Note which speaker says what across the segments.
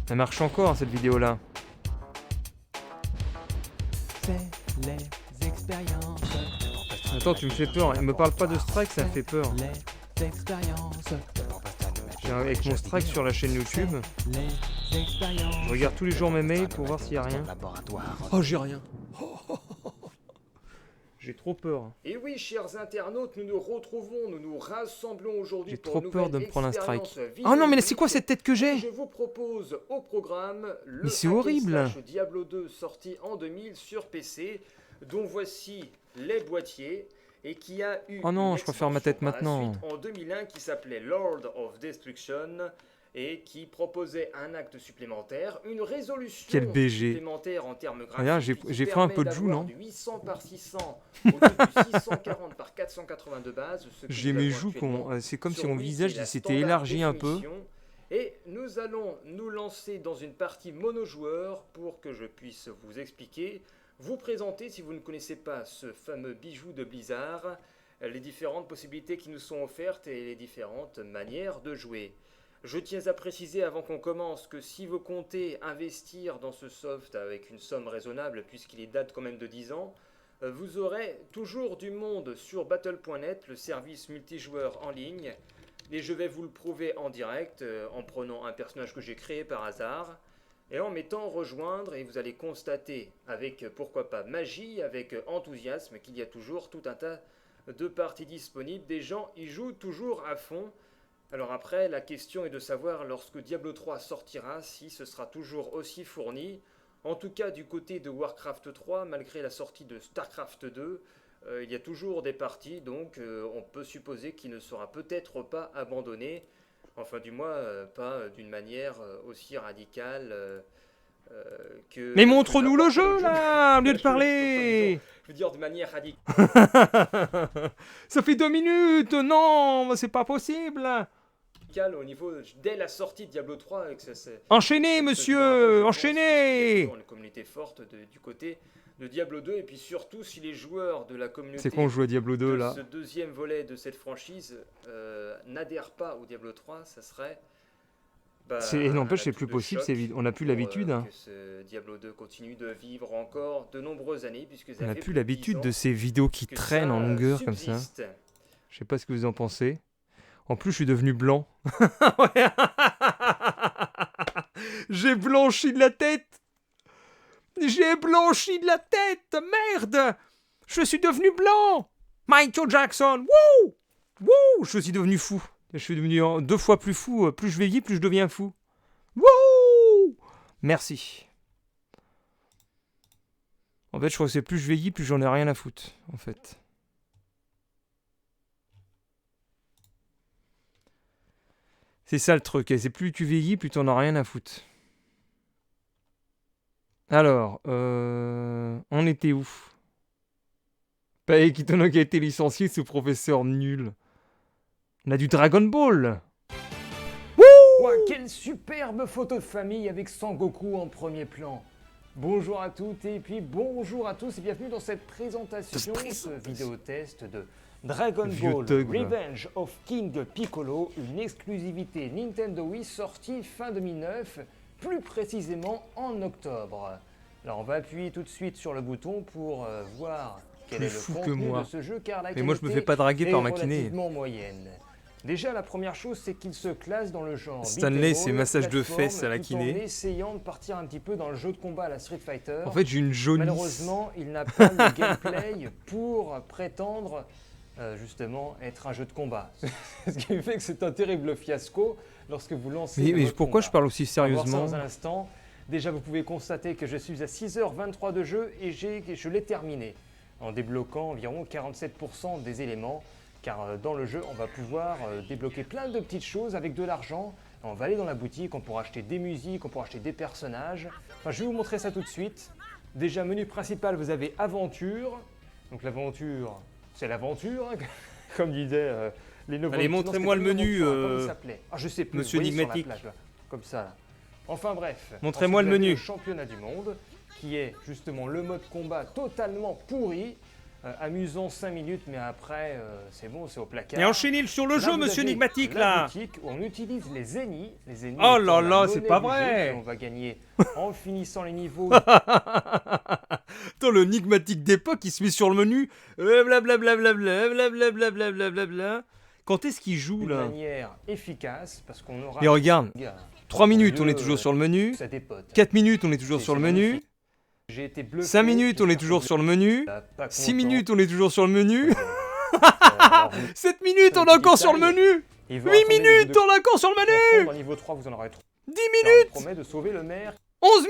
Speaker 1: Elle marche encore, cette vidéo-là.
Speaker 2: C'est les expériences.
Speaker 1: Attends, tu me fais peur. Elle me parle pas de strike, ça me fait peur.
Speaker 2: Les expériences.
Speaker 1: Avec mon strike sur la chaîne YouTube,
Speaker 2: Les expériences.
Speaker 1: je regarde tous les jours mes mails pour voir s'il y a rien. Oh, j'ai rien. J'ai trop peur.
Speaker 3: Et oui, chers internautes, nous nous retrouvons, nous nous rassemblons aujourd'hui
Speaker 1: J'ai
Speaker 3: pour
Speaker 1: trop
Speaker 3: une
Speaker 1: peur de
Speaker 3: nouvelle
Speaker 1: me prendre un strike.
Speaker 3: expérience
Speaker 1: Oh non, mais
Speaker 3: vidéoludique.
Speaker 1: c'est quoi cette tête que j'ai?
Speaker 3: Je vous propose au programme le
Speaker 1: Mais c'est
Speaker 3: hack and
Speaker 1: horrible.
Speaker 3: slash Diablo 2 sorti en 2000 sur PC, dont voici les boîtiers et qui a eu
Speaker 1: Oh non,
Speaker 3: une
Speaker 1: je préfère ma tête
Speaker 3: extension par la
Speaker 1: maintenant.
Speaker 3: suite en 2001 qui s'appelait Lord of Destruction et qui proposait un acte supplémentaire, une résolution
Speaker 1: Quel BG.
Speaker 3: supplémentaire en termes graphiques.
Speaker 1: Regarde,
Speaker 3: qui
Speaker 1: j'ai fait un peu de
Speaker 3: permet
Speaker 1: joue,
Speaker 3: d'avoir
Speaker 1: non?
Speaker 3: du 800 par 600 au lieu du 640 par 480 de base. Ce que
Speaker 1: J'ai
Speaker 3: nous
Speaker 1: mes
Speaker 3: avons
Speaker 1: joues,
Speaker 3: actuellement
Speaker 1: c'est comme si
Speaker 3: sur
Speaker 1: mon
Speaker 3: Wii,
Speaker 1: visage
Speaker 3: qui est la
Speaker 1: s'était
Speaker 3: standard
Speaker 1: élargi un peu.
Speaker 3: définition. Et nous allons nous lancer dans une partie monojoueur pour que je puisse vous expliquer, vous présenter, si vous ne connaissez pas ce fameux bijou de Blizzard, les différentes possibilités qui nous sont offertes et les différentes manières de jouer. Je tiens à préciser avant qu'on commence que si vous comptez investir dans ce soft avec une somme raisonnable, puisqu'il date quand même de 10 ans, vous aurez toujours du monde sur Battle.net, le service multijoueur en ligne, et je vais vous le prouver en direct en prenant un personnage que j'ai créé par hasard et en mettant rejoindre, et vous allez constater avec pourquoi pas magie, avec enthousiasme qu'il y a toujours tout un tas de parties disponibles, des gens y jouent toujours à fond. Alors après, la question est de savoir lorsque Diablo 3 sortira si ce sera toujours aussi fourni. En tout cas du côté de Warcraft 3, malgré la sortie de Starcraft 2, il y a toujours des parties, donc on peut supposer qu'il ne sera peut-être pas abandonné. Enfin du moins pas d'une manière aussi radicale que...
Speaker 1: Mais montre-nous le
Speaker 3: n'importe quel
Speaker 1: jeu,
Speaker 3: autre
Speaker 1: là, au lieu de
Speaker 3: Je
Speaker 1: parler.
Speaker 3: veux dire de manière radicale.
Speaker 1: Ça fait 2 minutes. Non, c'est pas possible.
Speaker 3: Au niveau dès la sortie de Diablo 3 et que
Speaker 1: Enchaînez,
Speaker 3: ça
Speaker 1: monsieur,
Speaker 3: devient un peu, je pense,
Speaker 1: enchaînez.
Speaker 3: puisqu'il y a toujours une communauté forte du côté de Diablo 2 et puis surtout si les joueurs de la communauté
Speaker 1: C'est quand on joue à Diablo 2
Speaker 3: de
Speaker 1: là.
Speaker 3: ce deuxième volet de cette franchise n'adhèrent pas au Diablo 3, ça serait
Speaker 1: Et n'empêche,
Speaker 3: un
Speaker 1: c'est
Speaker 3: atout
Speaker 1: plus
Speaker 3: de
Speaker 1: possible,
Speaker 3: choc
Speaker 1: on n'a plus
Speaker 3: pour,
Speaker 1: l'habitude. Hein.
Speaker 3: que ce Diablo 2 continue de vivre encore de nombreuses années puisque ça
Speaker 1: On n'a
Speaker 3: fait
Speaker 1: plus
Speaker 3: plus de
Speaker 1: l'habitude
Speaker 3: 10
Speaker 1: de
Speaker 3: ans
Speaker 1: ces vidéos qui
Speaker 3: que
Speaker 1: traînent
Speaker 3: ça,
Speaker 1: en longueur comme ça.
Speaker 3: subsiste.
Speaker 1: Je sais pas ce que vous en pensez. En plus, je suis devenu blanc. J'ai blanchi de la tête. J'ai blanchi de la tête. Merde. Je suis devenu blanc. Michael Jackson. Wouh. Wouh. Je suis devenu fou. Je suis devenu 2 fois plus fou. Plus je vieillis, plus je deviens fou. Wouh. Merci. En fait, je crois que c'est plus je vieillis, plus j'en ai rien à foutre. En fait. C'est ça le truc, et c'est plus tu vieillis, plus t'en as rien à foutre. Alors, on était où? Pae Kitono qui a été licencié, ce professeur nul. On a du Dragon Ball.
Speaker 3: Ouah, quelle superbe photo de famille avec Sangoku en premier plan. Bonjour à toutes et puis bonjour à tous et bienvenue dans cette présentation, ce vidéo test de Dragon
Speaker 1: Vieux
Speaker 3: Ball
Speaker 1: thug, là.
Speaker 3: Revenge of King Piccolo, une exclusivité Nintendo Wii sortie fin 2009, plus précisément en octobre. Alors on va appuyer tout de suite sur le bouton pour voir quel
Speaker 1: Plus
Speaker 3: est le
Speaker 1: fou que
Speaker 3: contenu
Speaker 1: moi.
Speaker 3: de ce jeu car la
Speaker 1: Mais moi, je me
Speaker 3: qualité
Speaker 1: fais pas draguer par
Speaker 3: est
Speaker 1: ma kiné.
Speaker 3: relativement moyenne. Déjà, la première chose, c'est qu'il se classe dans le genre
Speaker 1: Stanley,
Speaker 3: beat'em
Speaker 1: c'est
Speaker 3: all,
Speaker 1: massage de
Speaker 3: plateforme,
Speaker 1: fesses à la
Speaker 3: tout
Speaker 1: kiné.
Speaker 3: en essayant de partir un petit peu dans le jeu de combat à la Street Fighter.
Speaker 1: En fait, j'ai une jaunisse.
Speaker 3: Malheureusement, il n'a pas le gameplay pour prétendre justement être un jeu de combat. Ce qui fait que c'est un terrible fiasco lorsque vous lancez le
Speaker 1: Mais
Speaker 3: mode
Speaker 1: pourquoi
Speaker 3: combat.
Speaker 1: je parle aussi
Speaker 3: On va voir ça
Speaker 1: sérieusement?
Speaker 3: dans un instant. Déjà, vous pouvez constater que je suis à 6h23 de jeu et je l'ai terminé en débloquant environ 47% des éléments. Car dans le jeu, on va pouvoir débloquer plein de petites choses avec de l'argent. On va aller dans la boutique, on pourra acheter des musiques, on pourra acheter des personnages. Enfin, je vais vous montrer ça tout de suite. Déjà, menu principal, vous avez aventure. Donc l'aventure, c'est l'aventure, hein, comme disaient les nouveaux.
Speaker 1: Allez, montrez-moi le menu,
Speaker 3: Comment il s'appelait? Ah, je sais plus.
Speaker 1: Monsieur
Speaker 3: vous voyez, sur la
Speaker 1: Enigmatique.
Speaker 3: plage, là, comme ça. Là. Enfin bref.
Speaker 1: Montrez-moi
Speaker 3: Ensuite,
Speaker 1: le
Speaker 3: vous avez
Speaker 1: menu.
Speaker 3: Le championnat du monde, qui est justement le mode combat totalement pourri. amusant 5 minutes, mais après, c'est bon, c'est au placard.
Speaker 1: Et enchaînez sur le
Speaker 3: Là,
Speaker 1: jeu,
Speaker 3: vous
Speaker 1: monsieur
Speaker 3: avez
Speaker 1: Enigmatique,
Speaker 3: la
Speaker 1: là.
Speaker 3: boutique où on utilise les zéniths. Les zéniths
Speaker 1: Oh
Speaker 3: étant
Speaker 1: là là,
Speaker 3: la
Speaker 1: c'est
Speaker 3: monnaie
Speaker 1: pas
Speaker 3: du jeu
Speaker 1: vrai.
Speaker 3: que on va gagner en finissant les niveaux.
Speaker 1: Attends, le Enigmatique d'époque, il se met sur le menu. Blablabla. Quand est-ce qu'il joue,
Speaker 3: D'une
Speaker 1: là?
Speaker 3: manière efficace, parce qu'on aura...
Speaker 1: Et regarde, 3 minutes, on
Speaker 3: lieu,
Speaker 1: est toujours sur le menu.
Speaker 3: ça dépote.
Speaker 1: 4 minutes, on est toujours
Speaker 3: C'est-
Speaker 1: sur le
Speaker 3: c'est
Speaker 1: menu.
Speaker 3: magnifique. J'ai été bluffé.
Speaker 1: 5 minutes, on est
Speaker 3: j'espère
Speaker 1: toujours
Speaker 3: que
Speaker 1: sur le menu.
Speaker 3: vous êtes pas
Speaker 1: 6
Speaker 3: content.
Speaker 1: minutes, on est toujours sur le menu.
Speaker 3: Alors, vous-
Speaker 1: 7 minutes, on est
Speaker 3: petit
Speaker 1: encore sur le
Speaker 3: détail.
Speaker 1: menu.
Speaker 3: il va
Speaker 1: 8
Speaker 3: attendre les
Speaker 1: minutes,
Speaker 3: niveaux
Speaker 1: on est encore sur le
Speaker 3: de
Speaker 1: menu.
Speaker 3: fond. Dans niveau 3, vous en aurez 3.
Speaker 1: 10
Speaker 3: On
Speaker 1: minutes.
Speaker 3: promet de sauver le maire.
Speaker 1: 11
Speaker 3: on donne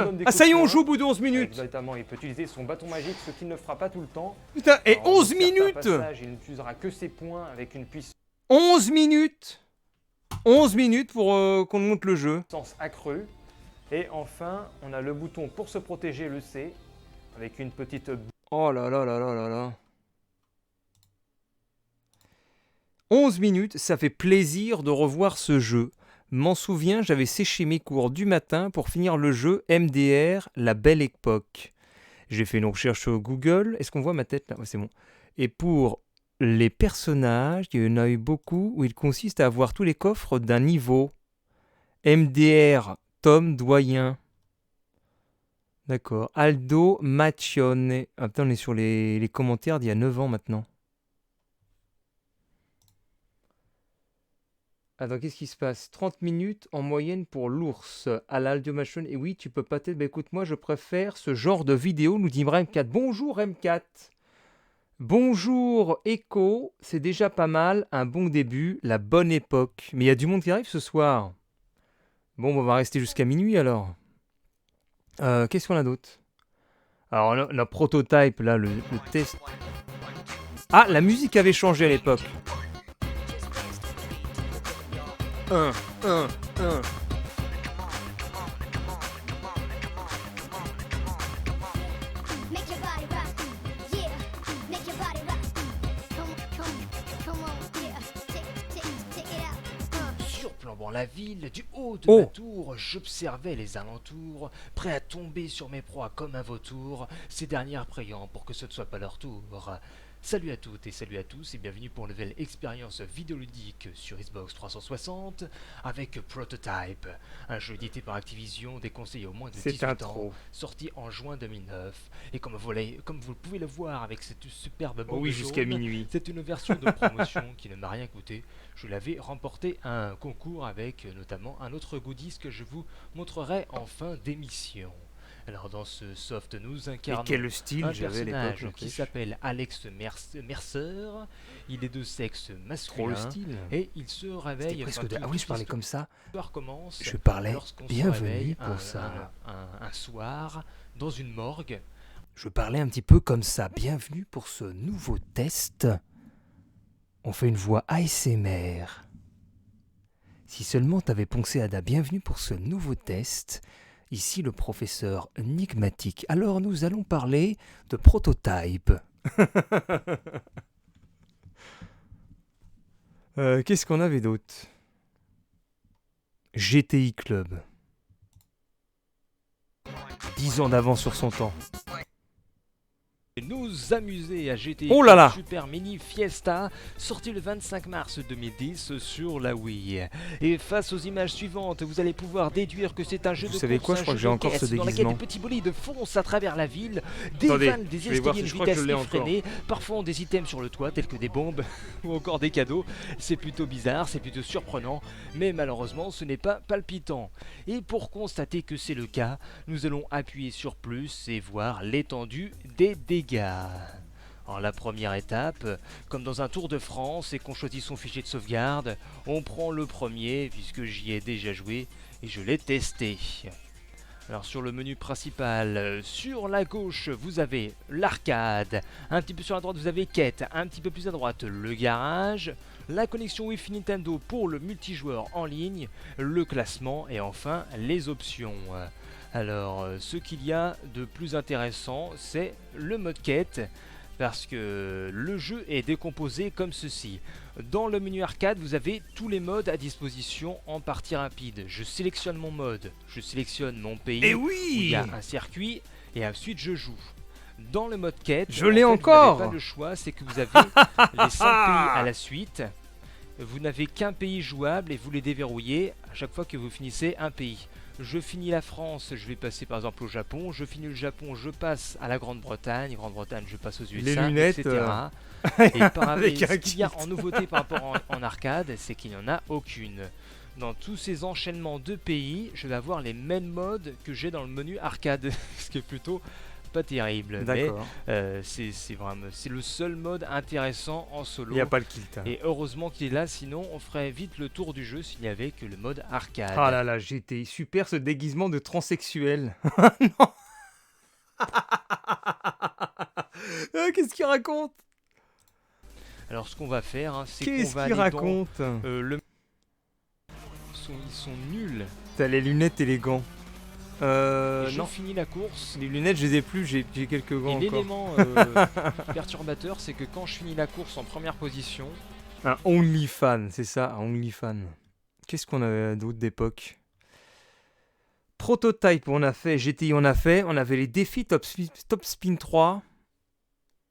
Speaker 1: minutes.
Speaker 3: des
Speaker 1: Ah, ça y est,
Speaker 3: coups
Speaker 1: on
Speaker 3: de
Speaker 1: joue au bout de 11
Speaker 3: Avec,
Speaker 1: minutes.
Speaker 3: notamment, il peut utiliser son bâton magique, ce qu'il ne fera pas tout le temps.
Speaker 1: Putain, et
Speaker 3: Alors, dans
Speaker 1: 11
Speaker 3: certains
Speaker 1: minutes.
Speaker 3: passages, il n'utilisera que ses points avec une
Speaker 1: 11 minutes. 11 minutes pour qu'on monte le jeu.
Speaker 3: puissance accrue. Et enfin, on a le bouton pour se protéger, le C, avec une petite...
Speaker 1: Oh là là là là là là. 11 minutes, ça fait plaisir de revoir ce jeu. M'en souviens, j'avais séché mes cours du matin pour finir le jeu MDR, la belle époque. J'ai fait une recherche sur Google. Est-ce qu'on voit ma tête là? Ouais, c'est bon. Et pour les personnages, il y en a eu beaucoup où il consiste à avoir tous les coffres d'un niveau. MDR, Tom Doyen. D'accord. Aldo Maccione. Ah putain, on est sur les commentaires d'il y a 9 ans maintenant. Attends, qu'est-ce qui se passe? 30 minutes en moyenne pour l'ours à l'Aldo Maccione. Et oui, tu peux pas t'aider. Bah écoute, moi je préfère ce genre de vidéo, nous dit M4. Bonjour M4. Bonjour Echo. C'est déjà pas mal. Un bon début. La bonne époque. Mais il y a du monde qui arrive ce soir. Bon, on va rester jusqu'à minuit alors. Qu'est-ce qu'on a d'autre? Alors, le prototype, là, le test. Ah, la musique avait changé à l'époque. 1.
Speaker 4: Make your body rock, yeah. Make your body rock. Come on, yeah. Take it out.
Speaker 5: Surplombant la ville, du haut de
Speaker 1: Oh.
Speaker 5: ma tour, j'observais les alentours, prêt à tomber sur mes proies comme un vautour, ces dernières priant pour que ce ne soit pas leur tour. Salut à toutes et salut à tous et bienvenue pour une nouvelle expérience vidéoludique sur Xbox 360 avec Prototype, un jeu édité par Activision déconseillé au moins de
Speaker 1: C'est
Speaker 5: 18
Speaker 1: un
Speaker 5: ans,
Speaker 1: trop.
Speaker 5: sorti en juin 2009. Et comme vous pouvez le voir avec cette superbe
Speaker 1: Oh
Speaker 5: bande
Speaker 1: oui, jusqu'à
Speaker 5: jaune,
Speaker 1: minuit.
Speaker 5: c'est une version de promotion qui ne m'a rien coûté. Je l'avais remporté un concours avec notamment un autre goodies que je vous montrerai en fin d'émission. Alors dans ce soft nous
Speaker 1: Et
Speaker 5: incarnons
Speaker 1: quel style
Speaker 5: un
Speaker 1: j'avais à l'époque.
Speaker 5: personnage qui
Speaker 1: n'empêche.
Speaker 5: s'appelle Alex Mercer. Il est de sexe
Speaker 1: Trop le
Speaker 5: masculin
Speaker 1: style.
Speaker 5: et il se réveille.
Speaker 1: C'était presque
Speaker 5: enfin,
Speaker 1: de...
Speaker 5: toute
Speaker 1: Ah oui, je parlais comme ça.
Speaker 5: l'histoire commence
Speaker 1: Je parlais
Speaker 5: lorsqu'on se
Speaker 1: bienvenue
Speaker 5: réveille
Speaker 1: pour ça.
Speaker 5: un soir dans une morgue.
Speaker 1: Je parlais un petit peu comme ça. Bienvenue pour ce nouveau test. On fait une voix ASMR. Si seulement t'avais pensé Ada, bienvenue pour ce nouveau test. Ici le professeur Enigmatique. Alors nous allons parler de Prototype. Qu'est-ce qu'on avait d'autre? GTI Club. 10 ans d'avance sur son temps.
Speaker 5: Nous amuser à GTI
Speaker 1: Oh là là.
Speaker 5: Super Mini Fiesta, sorti le 25 mars 2010 sur la Wii. Et face aux images suivantes, vous allez pouvoir déduire que c'est un jeu
Speaker 1: Vous
Speaker 5: de
Speaker 1: savez
Speaker 5: course,
Speaker 1: quoi, je
Speaker 5: un
Speaker 1: crois
Speaker 5: jeu
Speaker 1: que j'ai
Speaker 5: de
Speaker 1: encore ce
Speaker 5: caisse dans lequel
Speaker 1: déguisement.
Speaker 5: des petits bolides foncent à travers la ville,
Speaker 1: Attendez,
Speaker 5: dévalent des
Speaker 1: je vais voir
Speaker 5: escaliers
Speaker 1: si
Speaker 5: de
Speaker 1: je crois que je
Speaker 5: vitesse
Speaker 1: l'ai encore.
Speaker 5: effrénée, parfois ont des items sur le toit tels que des bombes ou encore des cadeaux. C'est plutôt bizarre, c'est plutôt surprenant, mais malheureusement ce n'est pas palpitant. Et pour constater que c'est le cas, nous allons appuyer sur plus et voir l'étendue des dégâts. Alors, la première étape, comme dans un Tour de France et qu'on choisit son fichier de sauvegarde, on prend le premier puisque j'y ai déjà joué et je l'ai testé. Alors sur le menu principal, sur la gauche vous avez l'arcade, un petit peu sur la droite vous avez quête, un petit peu plus à droite le garage, la connexion Wi-Fi Nintendo pour le multijoueur en ligne, le classement et enfin les options. Alors ce qu'il y a de plus intéressant c'est le mode quête, parce que le jeu est décomposé comme ceci. Dans le menu arcade, vous avez tous les modes à disposition en partie rapide. Je sélectionne mon mode, je sélectionne mon pays,
Speaker 1: Eh
Speaker 5: où il
Speaker 1: oui.
Speaker 5: y a un circuit, et ensuite je joue. Dans le mode quête,
Speaker 1: Je l'ai
Speaker 5: en fait,
Speaker 1: encore.
Speaker 5: vous n'avez pas le choix, c'est que vous avez les 5 pays à la suite. Vous n'avez qu'un pays jouable et vous les déverrouillez à chaque fois que vous finissez un pays. Je finis la France, je vais passer par exemple au Japon. Je finis le Japon, je passe à la Grande-Bretagne. Grande-Bretagne, je passe aux USA,
Speaker 1: Les lunettes,
Speaker 5: etc. Et
Speaker 1: avec un
Speaker 5: ce qu'il y a
Speaker 1: kit.
Speaker 5: en nouveauté par rapport en arcade, c'est qu'il n'y en a aucune. Dans tous ces enchaînements de pays, je vais avoir les mêmes modes que j'ai dans le menu arcade, ce qui est plutôt pas terrible.
Speaker 1: D'accord.
Speaker 5: Mais c'est le seul mode intéressant en solo.
Speaker 1: Il n'y a pas le kit. Hein.
Speaker 5: Et heureusement qu'il est là, sinon on ferait vite le tour du jeu s'il n'y avait que le mode arcade.
Speaker 1: Ah là là, j'étais super ce déguisement de transsexuel. Non. Qu'est-ce qu'il raconte?
Speaker 5: Alors ce qu'on va faire, hein, c'est qu'on
Speaker 1: Qu'est-ce
Speaker 5: va
Speaker 1: qu'il
Speaker 5: aller
Speaker 1: raconte?
Speaker 5: dans ils sont nuls.
Speaker 1: T'as les lunettes et les gants.
Speaker 5: Et je
Speaker 1: Non,
Speaker 5: finis la course.
Speaker 1: les lunettes, je les ai plus, j'ai quelques gants
Speaker 5: Et
Speaker 1: encore.
Speaker 5: l'élément perturbateur, c'est que quand je finis la course en première position,
Speaker 1: Un OnlyFan, c'est ça, un OnlyFan. Qu'est-ce qu'on avait d'autre d'époque? Prototype, on a fait, GTI, on a fait. On avait les défis Top Spin 3.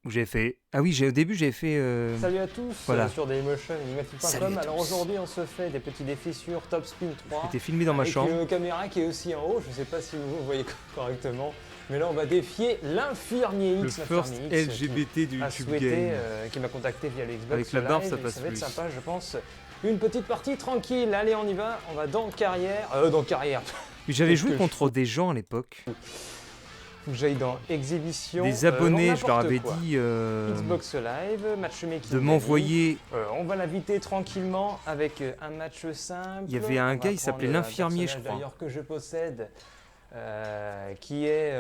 Speaker 1: Où j'ai fait. Ah oui, au début, j'ai fait.
Speaker 6: Salut à tous
Speaker 1: Voilà.
Speaker 6: sur Dailymotion et
Speaker 1: Salut
Speaker 6: Animatic.com.
Speaker 1: à
Speaker 6: Alors
Speaker 1: tous.
Speaker 6: aujourd'hui, on se fait des petits défis sur Top Spin 3.
Speaker 1: J'étais filmé dans ma
Speaker 6: avec
Speaker 1: chambre.
Speaker 6: une caméra qui est aussi en haut. Je ne sais pas si vous voyez correctement. Mais là, on va défier l'infirmier
Speaker 1: Le
Speaker 6: X.
Speaker 1: first
Speaker 6: l'infirmier X,
Speaker 1: LGBT du
Speaker 6: qui a
Speaker 1: YouTube
Speaker 6: souhaité,
Speaker 1: Game.
Speaker 6: qui m'a contacté via le Xbox
Speaker 1: Avec la barbe,
Speaker 6: Live,
Speaker 1: ça
Speaker 6: et
Speaker 1: passe
Speaker 6: ça va être
Speaker 1: plus.
Speaker 6: sympa, je pense. Une petite partie tranquille. Allez, on y va. On va dans carrière. Dans carrière.
Speaker 1: Mais j'avais
Speaker 6: qu'est-ce
Speaker 1: joué
Speaker 6: que
Speaker 1: contre des gens à l'époque.
Speaker 6: Faut que j'aille dans exhibition.
Speaker 1: Des abonnés,
Speaker 6: non,
Speaker 1: je leur
Speaker 6: n'importe
Speaker 1: avais
Speaker 6: quoi.
Speaker 1: dit
Speaker 6: Xbox Live, matchmaking.
Speaker 1: de m'envoyer.
Speaker 6: On va l'inviter tranquillement avec un match simple.
Speaker 1: Il y avait un
Speaker 6: On va
Speaker 1: gars, il s'appelait
Speaker 6: prendre un
Speaker 1: l'infirmier, je
Speaker 6: personnage
Speaker 1: crois.
Speaker 6: D'ailleurs que je possède, qui est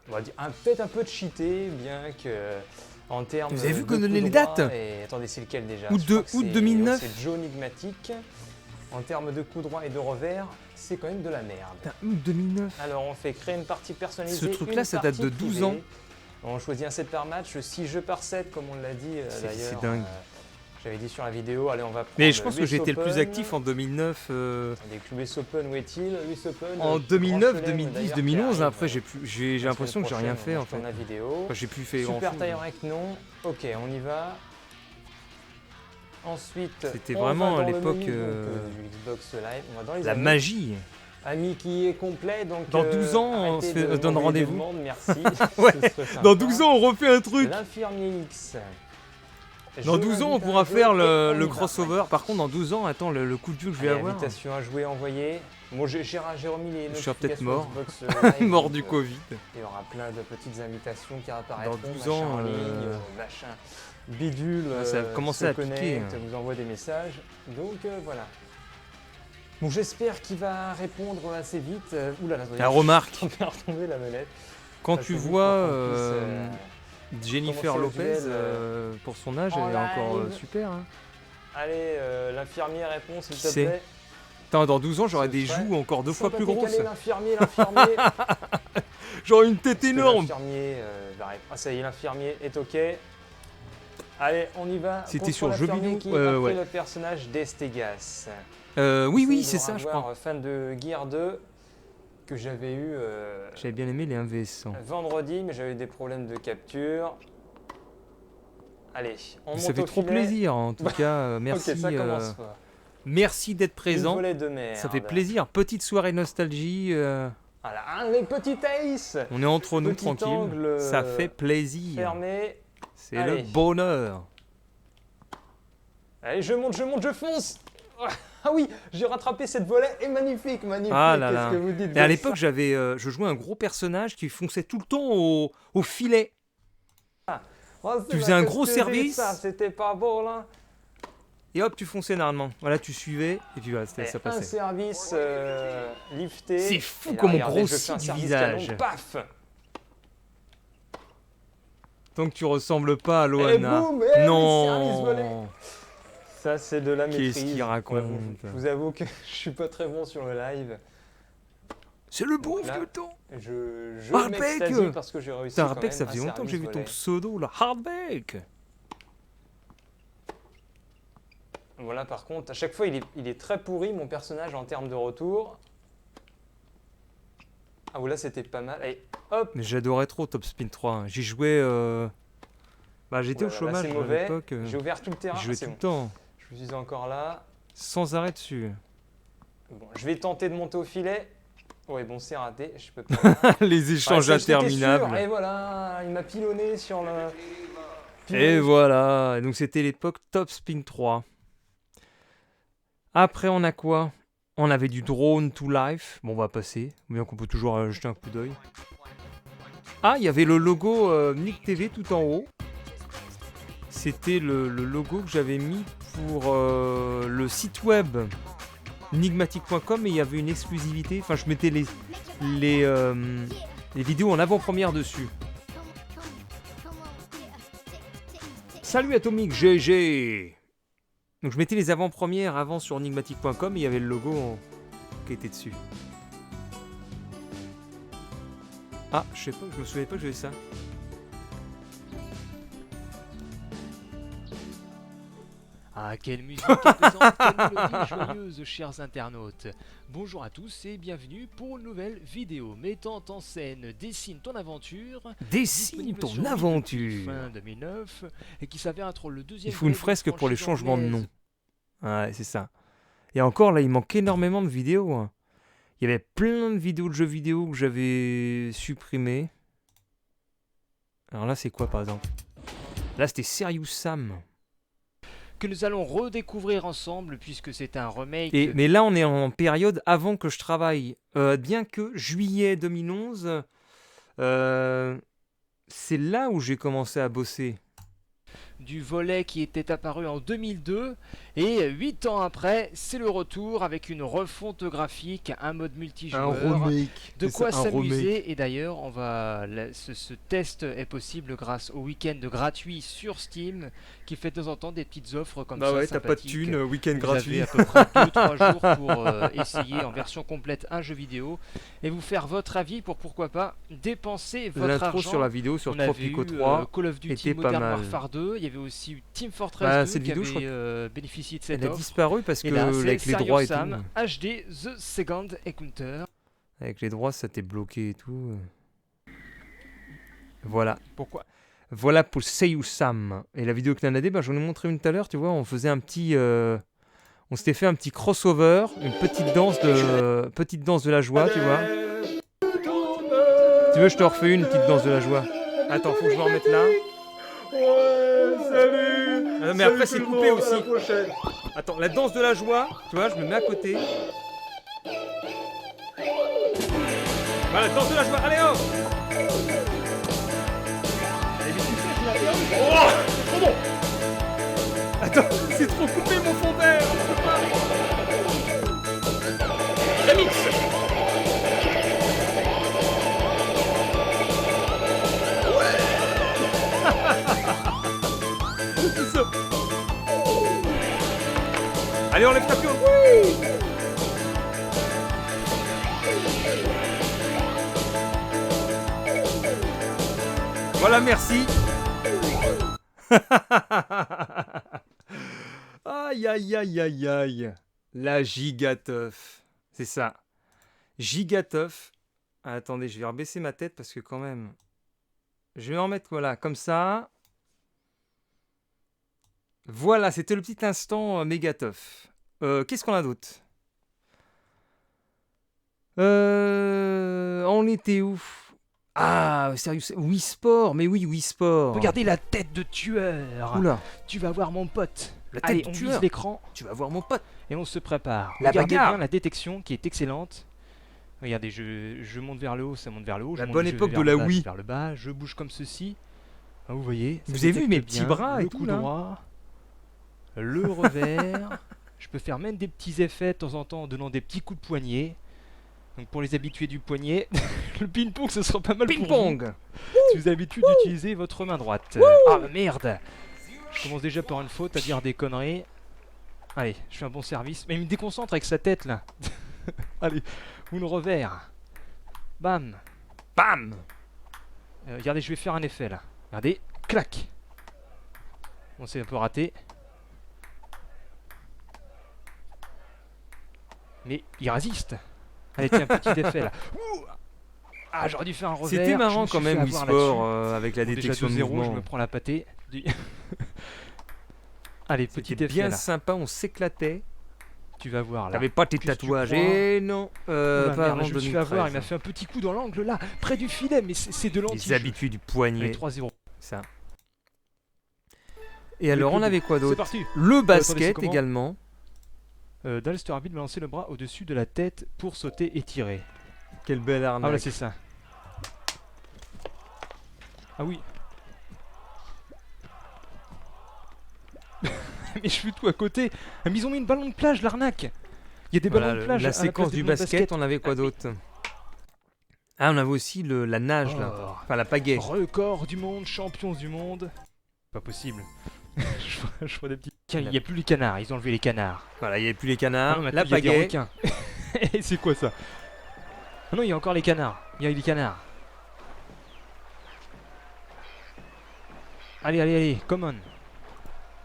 Speaker 6: on va dire peut-être un peu cheaté, bien que en termes.
Speaker 1: Vous avez vu
Speaker 6: de
Speaker 1: qu'on donnait
Speaker 6: coup
Speaker 1: les
Speaker 6: droit,
Speaker 1: dates
Speaker 6: et attendez, c'est lequel déjà
Speaker 1: Août
Speaker 6: Je crois
Speaker 1: de-
Speaker 6: que
Speaker 1: août
Speaker 6: c'est-
Speaker 1: 2009.
Speaker 6: C'est Joe Enigmatic. En termes de coup droit et de revers, c'est quand même de la merde.
Speaker 1: Putain, août 2009.
Speaker 6: Alors on fait créer une partie personnalisée.
Speaker 1: Ce truc-là,
Speaker 6: une
Speaker 1: ça date de
Speaker 6: partie
Speaker 1: 12
Speaker 6: privée.
Speaker 1: ans.
Speaker 6: On choisit un set par match, 6 jeux par set, comme on l'a dit
Speaker 1: C'est
Speaker 6: d'ailleurs.
Speaker 1: dingue.
Speaker 6: J'avais dit sur la vidéo, allez, on va prendre.
Speaker 1: Mais je pense que
Speaker 6: l'US
Speaker 1: j'étais le plus
Speaker 6: Open.
Speaker 1: actif en 2009.
Speaker 6: Attendez, l'US Open, où est-il l'US Open
Speaker 1: En
Speaker 6: Grand
Speaker 1: 2009,
Speaker 6: Chelem,
Speaker 1: 2010,
Speaker 6: d'ailleurs,
Speaker 1: 2011.
Speaker 6: qui
Speaker 1: Après,
Speaker 6: arrive,
Speaker 1: j'ai
Speaker 6: la
Speaker 1: l'impression que j'ai
Speaker 6: semaine
Speaker 1: rien
Speaker 6: prochaine,
Speaker 1: fait
Speaker 6: on
Speaker 1: en fait.
Speaker 6: tourne la vidéo.
Speaker 1: Enfin, j'ai plus fait grand
Speaker 6: Super
Speaker 1: chose.
Speaker 6: Tyrek, non. Ok, on y va. Ensuite,
Speaker 1: C'était
Speaker 6: on
Speaker 1: vraiment
Speaker 6: va
Speaker 1: à
Speaker 6: dans le
Speaker 1: l'époque,
Speaker 6: menu, du Xbox Live. On va dans les
Speaker 1: La
Speaker 6: amis.
Speaker 1: magie.
Speaker 6: Ami qui est complet, donc
Speaker 1: Dans 12 ans, on
Speaker 6: arrêtez
Speaker 1: se fait-
Speaker 6: de
Speaker 1: donne
Speaker 6: m'envoyer des
Speaker 1: rendez-vous.
Speaker 6: demandes, merci.
Speaker 1: Ouais,
Speaker 6: Ce serait sympa.
Speaker 1: Dans 12 ans, on refait un truc.
Speaker 6: L'infirmier X.
Speaker 1: Dans
Speaker 6: Je
Speaker 1: 12 ans, on
Speaker 6: m'invite à
Speaker 1: pourra
Speaker 6: jouer
Speaker 1: faire
Speaker 6: et on
Speaker 1: le
Speaker 6: y va.
Speaker 1: crossover. Par contre, dans 12 ans, attends, le coup de vieux que je vais
Speaker 6: Allez,
Speaker 1: avoir.
Speaker 6: invitation à jouer envoyée. Bon, j'ai remis les
Speaker 1: Je serai peut-être
Speaker 6: notifications
Speaker 1: mort.
Speaker 6: Xbox Live,
Speaker 1: Mort
Speaker 6: donc,
Speaker 1: du Covid.
Speaker 6: il y aura plein de petites invitations qui apparaîtront.
Speaker 1: Dans 12
Speaker 6: machin
Speaker 1: ans,
Speaker 6: en ligne, machin bidule.
Speaker 1: ça va commencer
Speaker 6: se
Speaker 1: à piquer,
Speaker 6: connecte,
Speaker 1: hein.
Speaker 6: vous envoie des messages. Donc voilà. Bon, j'espère qu'il va répondre assez vite. Oula, là,
Speaker 1: La remarque,
Speaker 6: on va retomber la manette.
Speaker 1: quand
Speaker 6: Assez
Speaker 1: tu
Speaker 6: vite
Speaker 1: vois
Speaker 6: pour qu'on puisse,
Speaker 1: Jennifer
Speaker 6: commencer le
Speaker 1: Lopez,
Speaker 6: duel,
Speaker 1: pour son âge,
Speaker 6: en
Speaker 1: elle est encore
Speaker 6: live.
Speaker 1: super. Hein.
Speaker 6: Allez, l'infirmier répond s'il
Speaker 1: Qui
Speaker 6: te
Speaker 1: sait
Speaker 6: plaît.
Speaker 1: Attends, dans 12 ans, j'aurai
Speaker 6: Ce
Speaker 1: des
Speaker 6: serait
Speaker 1: joues encore 2 fois plus
Speaker 6: Sympathique.
Speaker 1: grosses.
Speaker 6: Allez, l'infirmier.
Speaker 1: J'aurai une tête
Speaker 6: Est-ce que
Speaker 1: énorme.
Speaker 6: L'infirmier va répondre. Ah, ça y est, l'infirmier est OK. Allez, on y va.
Speaker 1: C'était
Speaker 6: Contre
Speaker 1: sur
Speaker 6: l'infirmier
Speaker 1: Jeux
Speaker 6: qui
Speaker 1: vidéo,
Speaker 6: a pris
Speaker 1: ouais.
Speaker 6: le personnage d'Estegas.
Speaker 1: Oui,
Speaker 6: Essaye
Speaker 1: c'est
Speaker 6: de
Speaker 1: ça, je
Speaker 6: revoir,
Speaker 1: crois.
Speaker 6: Fan de Gear 2 que j'avais eu
Speaker 1: J'avais bien aimé les 1vs100.
Speaker 6: vendredi, mais j'avais eu des problèmes de capture. Allez, on
Speaker 1: Ça
Speaker 6: monte
Speaker 1: fait
Speaker 6: au
Speaker 1: trop
Speaker 6: filet.
Speaker 1: plaisir, en tout cas. Merci.
Speaker 6: Ok, ça commence pas.
Speaker 1: Merci d'être présent.
Speaker 6: Une volée de merde.
Speaker 1: Ça fait plaisir. Petite soirée nostalgie.
Speaker 6: Voilà, les petits ace
Speaker 1: On est entre nous
Speaker 6: Petit
Speaker 1: tranquille.
Speaker 6: angle,
Speaker 1: Ça fait plaisir.
Speaker 6: fermé.
Speaker 1: C'est
Speaker 6: Allez.
Speaker 1: le bonheur.
Speaker 6: Allez, je monte, je fonce. Ah oui, j'ai rattrapé cette volée et magnifique.
Speaker 1: Ah là là.
Speaker 6: Qu'est-ce que vous dites
Speaker 1: Et à
Speaker 6: de
Speaker 1: l'époque,
Speaker 6: ça
Speaker 1: je jouais un gros personnage qui fonçait tout le temps au filet.
Speaker 6: Oh, c'est
Speaker 1: tu
Speaker 6: la
Speaker 1: faisais un
Speaker 6: tête
Speaker 1: gros
Speaker 6: que j'ai,
Speaker 1: service.
Speaker 6: Ça, c'était pas beau là.
Speaker 1: Et hop, tu fonçais normalement. Voilà, tu suivais et puis voilà, ça
Speaker 6: Un
Speaker 1: passait.
Speaker 6: service lifté.
Speaker 1: C'est fou
Speaker 6: Et là,
Speaker 1: comme on
Speaker 6: regardez, je
Speaker 1: grossit
Speaker 6: fais un
Speaker 1: du
Speaker 6: service
Speaker 1: visage.
Speaker 6: canon, paf.
Speaker 1: Tant que tu ressembles pas à
Speaker 6: Et
Speaker 1: Loana.
Speaker 6: boum, et le service volé.
Speaker 1: Non.
Speaker 6: Ça, c'est de la maîtrise.
Speaker 1: Qu'est-ce qu'il raconte?
Speaker 6: Je vous avoue que je suis pas très bon sur le live.
Speaker 1: C'est le bon
Speaker 6: Là,
Speaker 1: vieux temps.
Speaker 6: Je
Speaker 1: Hardback.
Speaker 6: m'extasie parce que j'ai réussi.
Speaker 1: Putain,
Speaker 6: quand
Speaker 1: rappelle que
Speaker 6: même
Speaker 1: ça
Speaker 6: un
Speaker 1: faisait longtemps que j'ai vu
Speaker 6: service
Speaker 1: ton
Speaker 6: volé.
Speaker 1: pseudo là. Hardback.
Speaker 6: Voilà, par contre, à chaque fois, il est très pourri, mon personnage, en termes de retour. Ah, ou là, c'était pas mal. Allez, hop.
Speaker 1: Mais j'adorais trop Top Spin 3. Hein. J'y jouais. Bah, j'étais au
Speaker 6: Voilà, là,
Speaker 1: chômage
Speaker 6: c'est
Speaker 1: à
Speaker 6: mauvais.
Speaker 1: l'époque.
Speaker 6: J'ai ouvert tout le terrain.
Speaker 1: Je jouais
Speaker 6: Ah, c'est
Speaker 1: tout
Speaker 6: bon.
Speaker 1: le temps.
Speaker 6: Je suis encore là.
Speaker 1: Sans arrêt dessus.
Speaker 6: Bon, je vais tenter de monter au filet. Ouais, bon, c'est raté. Je peux pas.
Speaker 1: Les échanges
Speaker 6: Ouais, ça, j'étais
Speaker 1: interminables.
Speaker 6: sûr. Et voilà, il m'a pilonné sur le.
Speaker 1: Et voilà. Donc c'était l'époque Top Spin 3. Après, on a quoi? On avait du Drone to Life. Bon, on va passer. Bien qu'on peut toujours jeter un coup d'œil. Ah, il y avait le logo Nick TV tout en haut. C'était le logo que j'avais mis pour le site web enigmatic.com et il y avait une exclusivité. Enfin, je mettais les vidéos en avant-première dessus. Salut Atomic GG. Donc je mettais les avant-premières avant sur enigmatic.com et il y avait le logo qui était dessus. Ah, je sais pas, je me souvenais pas que j'avais ça.
Speaker 5: Ah, quelle musique apaisante, quelle mélodie joyeuse, chers internautes. Bonjour à tous et bienvenue pour une nouvelle vidéo mettant en scène Dessine ton aventure.
Speaker 1: Dessine
Speaker 5: Disponible
Speaker 1: ton
Speaker 5: sur Wii depuis
Speaker 1: aventure.
Speaker 5: Fin 2009 et qui s'avère être le deuxième.
Speaker 1: Il faut une
Speaker 5: volet de
Speaker 1: fresque pour les
Speaker 5: franchise
Speaker 1: changements de
Speaker 5: anglaise.
Speaker 1: nom. Ouais, c'est ça. Et encore, là, il manque énormément de vidéos. Hein. Il y avait plein de vidéos de jeux vidéo que j'avais supprimées. Alors là, c'est quoi, par exemple? Là, c'était Serious Sam.
Speaker 5: Que nous allons redécouvrir ensemble puisque c'est un remake.
Speaker 1: Mais là, on est en période avant que je travaille. Bien que juillet 2011, c'est là où j'ai commencé à bosser.
Speaker 5: Du volet qui était apparu en 2002 et 8 ans après, c'est le retour avec une refonte graphique, un mode multijoueur, de quoi s'amuser. Et d'ailleurs, ce test est possible grâce au week-end gratuit sur Steam qui fait de temps en temps des petites offres comme ça.
Speaker 1: Bah ouais, t'as pas de
Speaker 5: sympathiques.
Speaker 1: thune, week-end
Speaker 5: Vous
Speaker 1: gratuit.
Speaker 5: avez à peu près 2-3 jours pour essayer en version complète un jeu vidéo et vous faire votre avis pour pourquoi pas dépenser votre
Speaker 1: L'intro
Speaker 5: argent.
Speaker 1: sur la vidéo sur
Speaker 5: On avait
Speaker 1: Tropico
Speaker 5: eu,
Speaker 1: 3
Speaker 5: Call of Duty
Speaker 1: était pas
Speaker 5: Modern
Speaker 1: mal.
Speaker 5: Warfare 2, il y avait aussi eu Team Fortress
Speaker 1: Bah,
Speaker 5: 2
Speaker 1: cette
Speaker 5: qui
Speaker 1: vidéo, je
Speaker 5: avait bénéficié de cette
Speaker 1: Elle a
Speaker 5: offre.
Speaker 1: disparu parce que
Speaker 5: Et là, c'est
Speaker 1: avec les
Speaker 5: Serious
Speaker 1: droits et
Speaker 5: Sam,
Speaker 1: tout.
Speaker 5: HD The Second Encounter.
Speaker 1: Avec les droits, ça t'est bloqué et tout. Voilà.
Speaker 5: Pourquoi?
Speaker 1: Voilà pour Serious Sam. Et la vidéo que t'en as dit, bah, j'en ai montré une tout à l'heure, tu vois, on faisait un petit... on s'était fait un petit crossover, une petite danse de la joie, tu vois. Tu veux, je te refais une petite danse de la joie. Attends, faut que je me remette là.
Speaker 3: Ouais, salut.
Speaker 1: Ah, mais après, c'est coupé aussi. Attends, la danse de la joie, tu vois, je me mets à côté. Voilà, danse de la joie, allez hop. Attends, c'est trop coupé mon fond vert.
Speaker 3: Remix.
Speaker 1: Allez, on lève ta pion. Oui. Voilà, merci. Aïe, aïe, aïe, aïe, aïe. La gigateuf. C'est ça. Gigateuf. Ah, attendez, je vais rebaisser ma tête parce que quand même... Je vais en mettre, voilà, comme ça. Voilà, c'était le petit instant méga teuf. Qu'est-ce qu'on a d'autre? On était où? Ah, sérieux, Wii Sport. Mais oui, Wii Sport.
Speaker 5: Regardez la tête de tueur.
Speaker 1: Oula,
Speaker 5: Tu vas voir mon pote.
Speaker 1: la tête
Speaker 5: Allez,
Speaker 1: de
Speaker 5: on
Speaker 1: tueur.
Speaker 5: vise l'écran
Speaker 1: Tu vas voir mon pote.
Speaker 5: et on se prépare.
Speaker 1: La
Speaker 5: Regardez
Speaker 1: bagarre.
Speaker 5: bien la détection qui est excellente. Regardez, je monte vers le haut, ça monte vers le haut.
Speaker 1: La
Speaker 5: je
Speaker 1: bonne
Speaker 5: monte, je
Speaker 1: époque
Speaker 5: vais
Speaker 1: de
Speaker 5: vers
Speaker 1: la
Speaker 5: le bas,
Speaker 1: Wii.
Speaker 5: je vais vers le bas, je bouge comme ceci. Ah, vous voyez. ça
Speaker 1: Vous avez vu
Speaker 5: détecte
Speaker 1: mes petits
Speaker 5: bien
Speaker 1: bras et
Speaker 5: le
Speaker 1: tout,
Speaker 5: coup
Speaker 1: là
Speaker 5: droit, le revers. Je peux faire même des petits effets de temps en temps en donnant des petits coups de poignet. Donc pour les habitués du poignet, le ping-pong ce sera pas mal pour vous.
Speaker 1: Ping-pong.
Speaker 5: Si vous avez l'habitude d'utiliser votre main droite. Ah merde. Je commence déjà par une faute à dire des conneries. Allez, je fais un bon service. Mais il me déconcentre avec sa tête là. Allez, une revers. Bam.
Speaker 1: Bam.
Speaker 5: Regardez, je vais faire un effet là. Regardez, clac. Bon, c'est un peu raté. Mais il résiste. Allez, tiens, petit effet là. Ouh. Ah, j'aurais dû faire un revers.
Speaker 1: C'était
Speaker 5: je
Speaker 1: marrant
Speaker 5: me suis
Speaker 1: quand même
Speaker 5: fait
Speaker 1: Wii
Speaker 5: avoir
Speaker 1: Sport
Speaker 5: là-dessus.
Speaker 1: avec la
Speaker 5: Bon, déjà
Speaker 1: détection de
Speaker 5: 2-0, je
Speaker 1: mouvement.
Speaker 5: me prends la pâtée. Allez, petit
Speaker 1: C'était
Speaker 5: effet
Speaker 1: bien
Speaker 5: là.
Speaker 1: sympa, on s'éclatait.
Speaker 5: Tu vas voir là.
Speaker 1: T'avais pas tes
Speaker 5: Qu'est-ce que tu
Speaker 1: tatouages.
Speaker 5: crois
Speaker 1: Et non,
Speaker 5: Oula,
Speaker 1: pas
Speaker 5: merde,
Speaker 1: avant
Speaker 5: je me suis fait avoir, il
Speaker 1: 2013.
Speaker 5: m'a fait un petit coup dans l'angle là, près du filet, mais c'est de
Speaker 1: Les
Speaker 5: l'anti-jeu.
Speaker 1: habitudes du
Speaker 5: Allez,
Speaker 1: poignet.
Speaker 5: 3-0.
Speaker 1: Ça. Et alors, on
Speaker 5: clou.
Speaker 1: avait quoi
Speaker 5: C'est
Speaker 1: d'autre?
Speaker 5: parti.
Speaker 1: Le
Speaker 5: c'est
Speaker 1: basket
Speaker 5: comment
Speaker 1: également.
Speaker 5: Dalster arbitre va lancer le bras au-dessus de la tête pour sauter et tirer.
Speaker 1: Quelle belle
Speaker 5: Ah
Speaker 1: arnaque.
Speaker 5: voilà, c'est ça. Ah oui. Mais je suis tout à côté. Ah, mais ils ont mis une ballon de plage, l'arnaque. Il y a des
Speaker 1: Voilà,
Speaker 5: ballons de plage. à
Speaker 1: la
Speaker 5: la
Speaker 1: séquence
Speaker 5: place des
Speaker 1: du
Speaker 5: ballons de
Speaker 1: basket, on avait quoi d'autre? Ah, on avait aussi la nage là.
Speaker 5: Oh.
Speaker 1: Enfin, la pagaie.
Speaker 5: Record du monde, champions du monde. Pas possible. je vois des petits. Tiens, il n'y a plus les canards, ils ont enlevé les canards.
Speaker 1: Voilà, il n'y avait plus les
Speaker 5: Ah
Speaker 1: canards.
Speaker 5: non,
Speaker 1: La
Speaker 5: maintenant, il y a des
Speaker 1: pagaie.
Speaker 5: requins. Et c'est quoi ça? Ah non, il y a encore les canards. Il y a les canards. Allez, allez, allez, come on.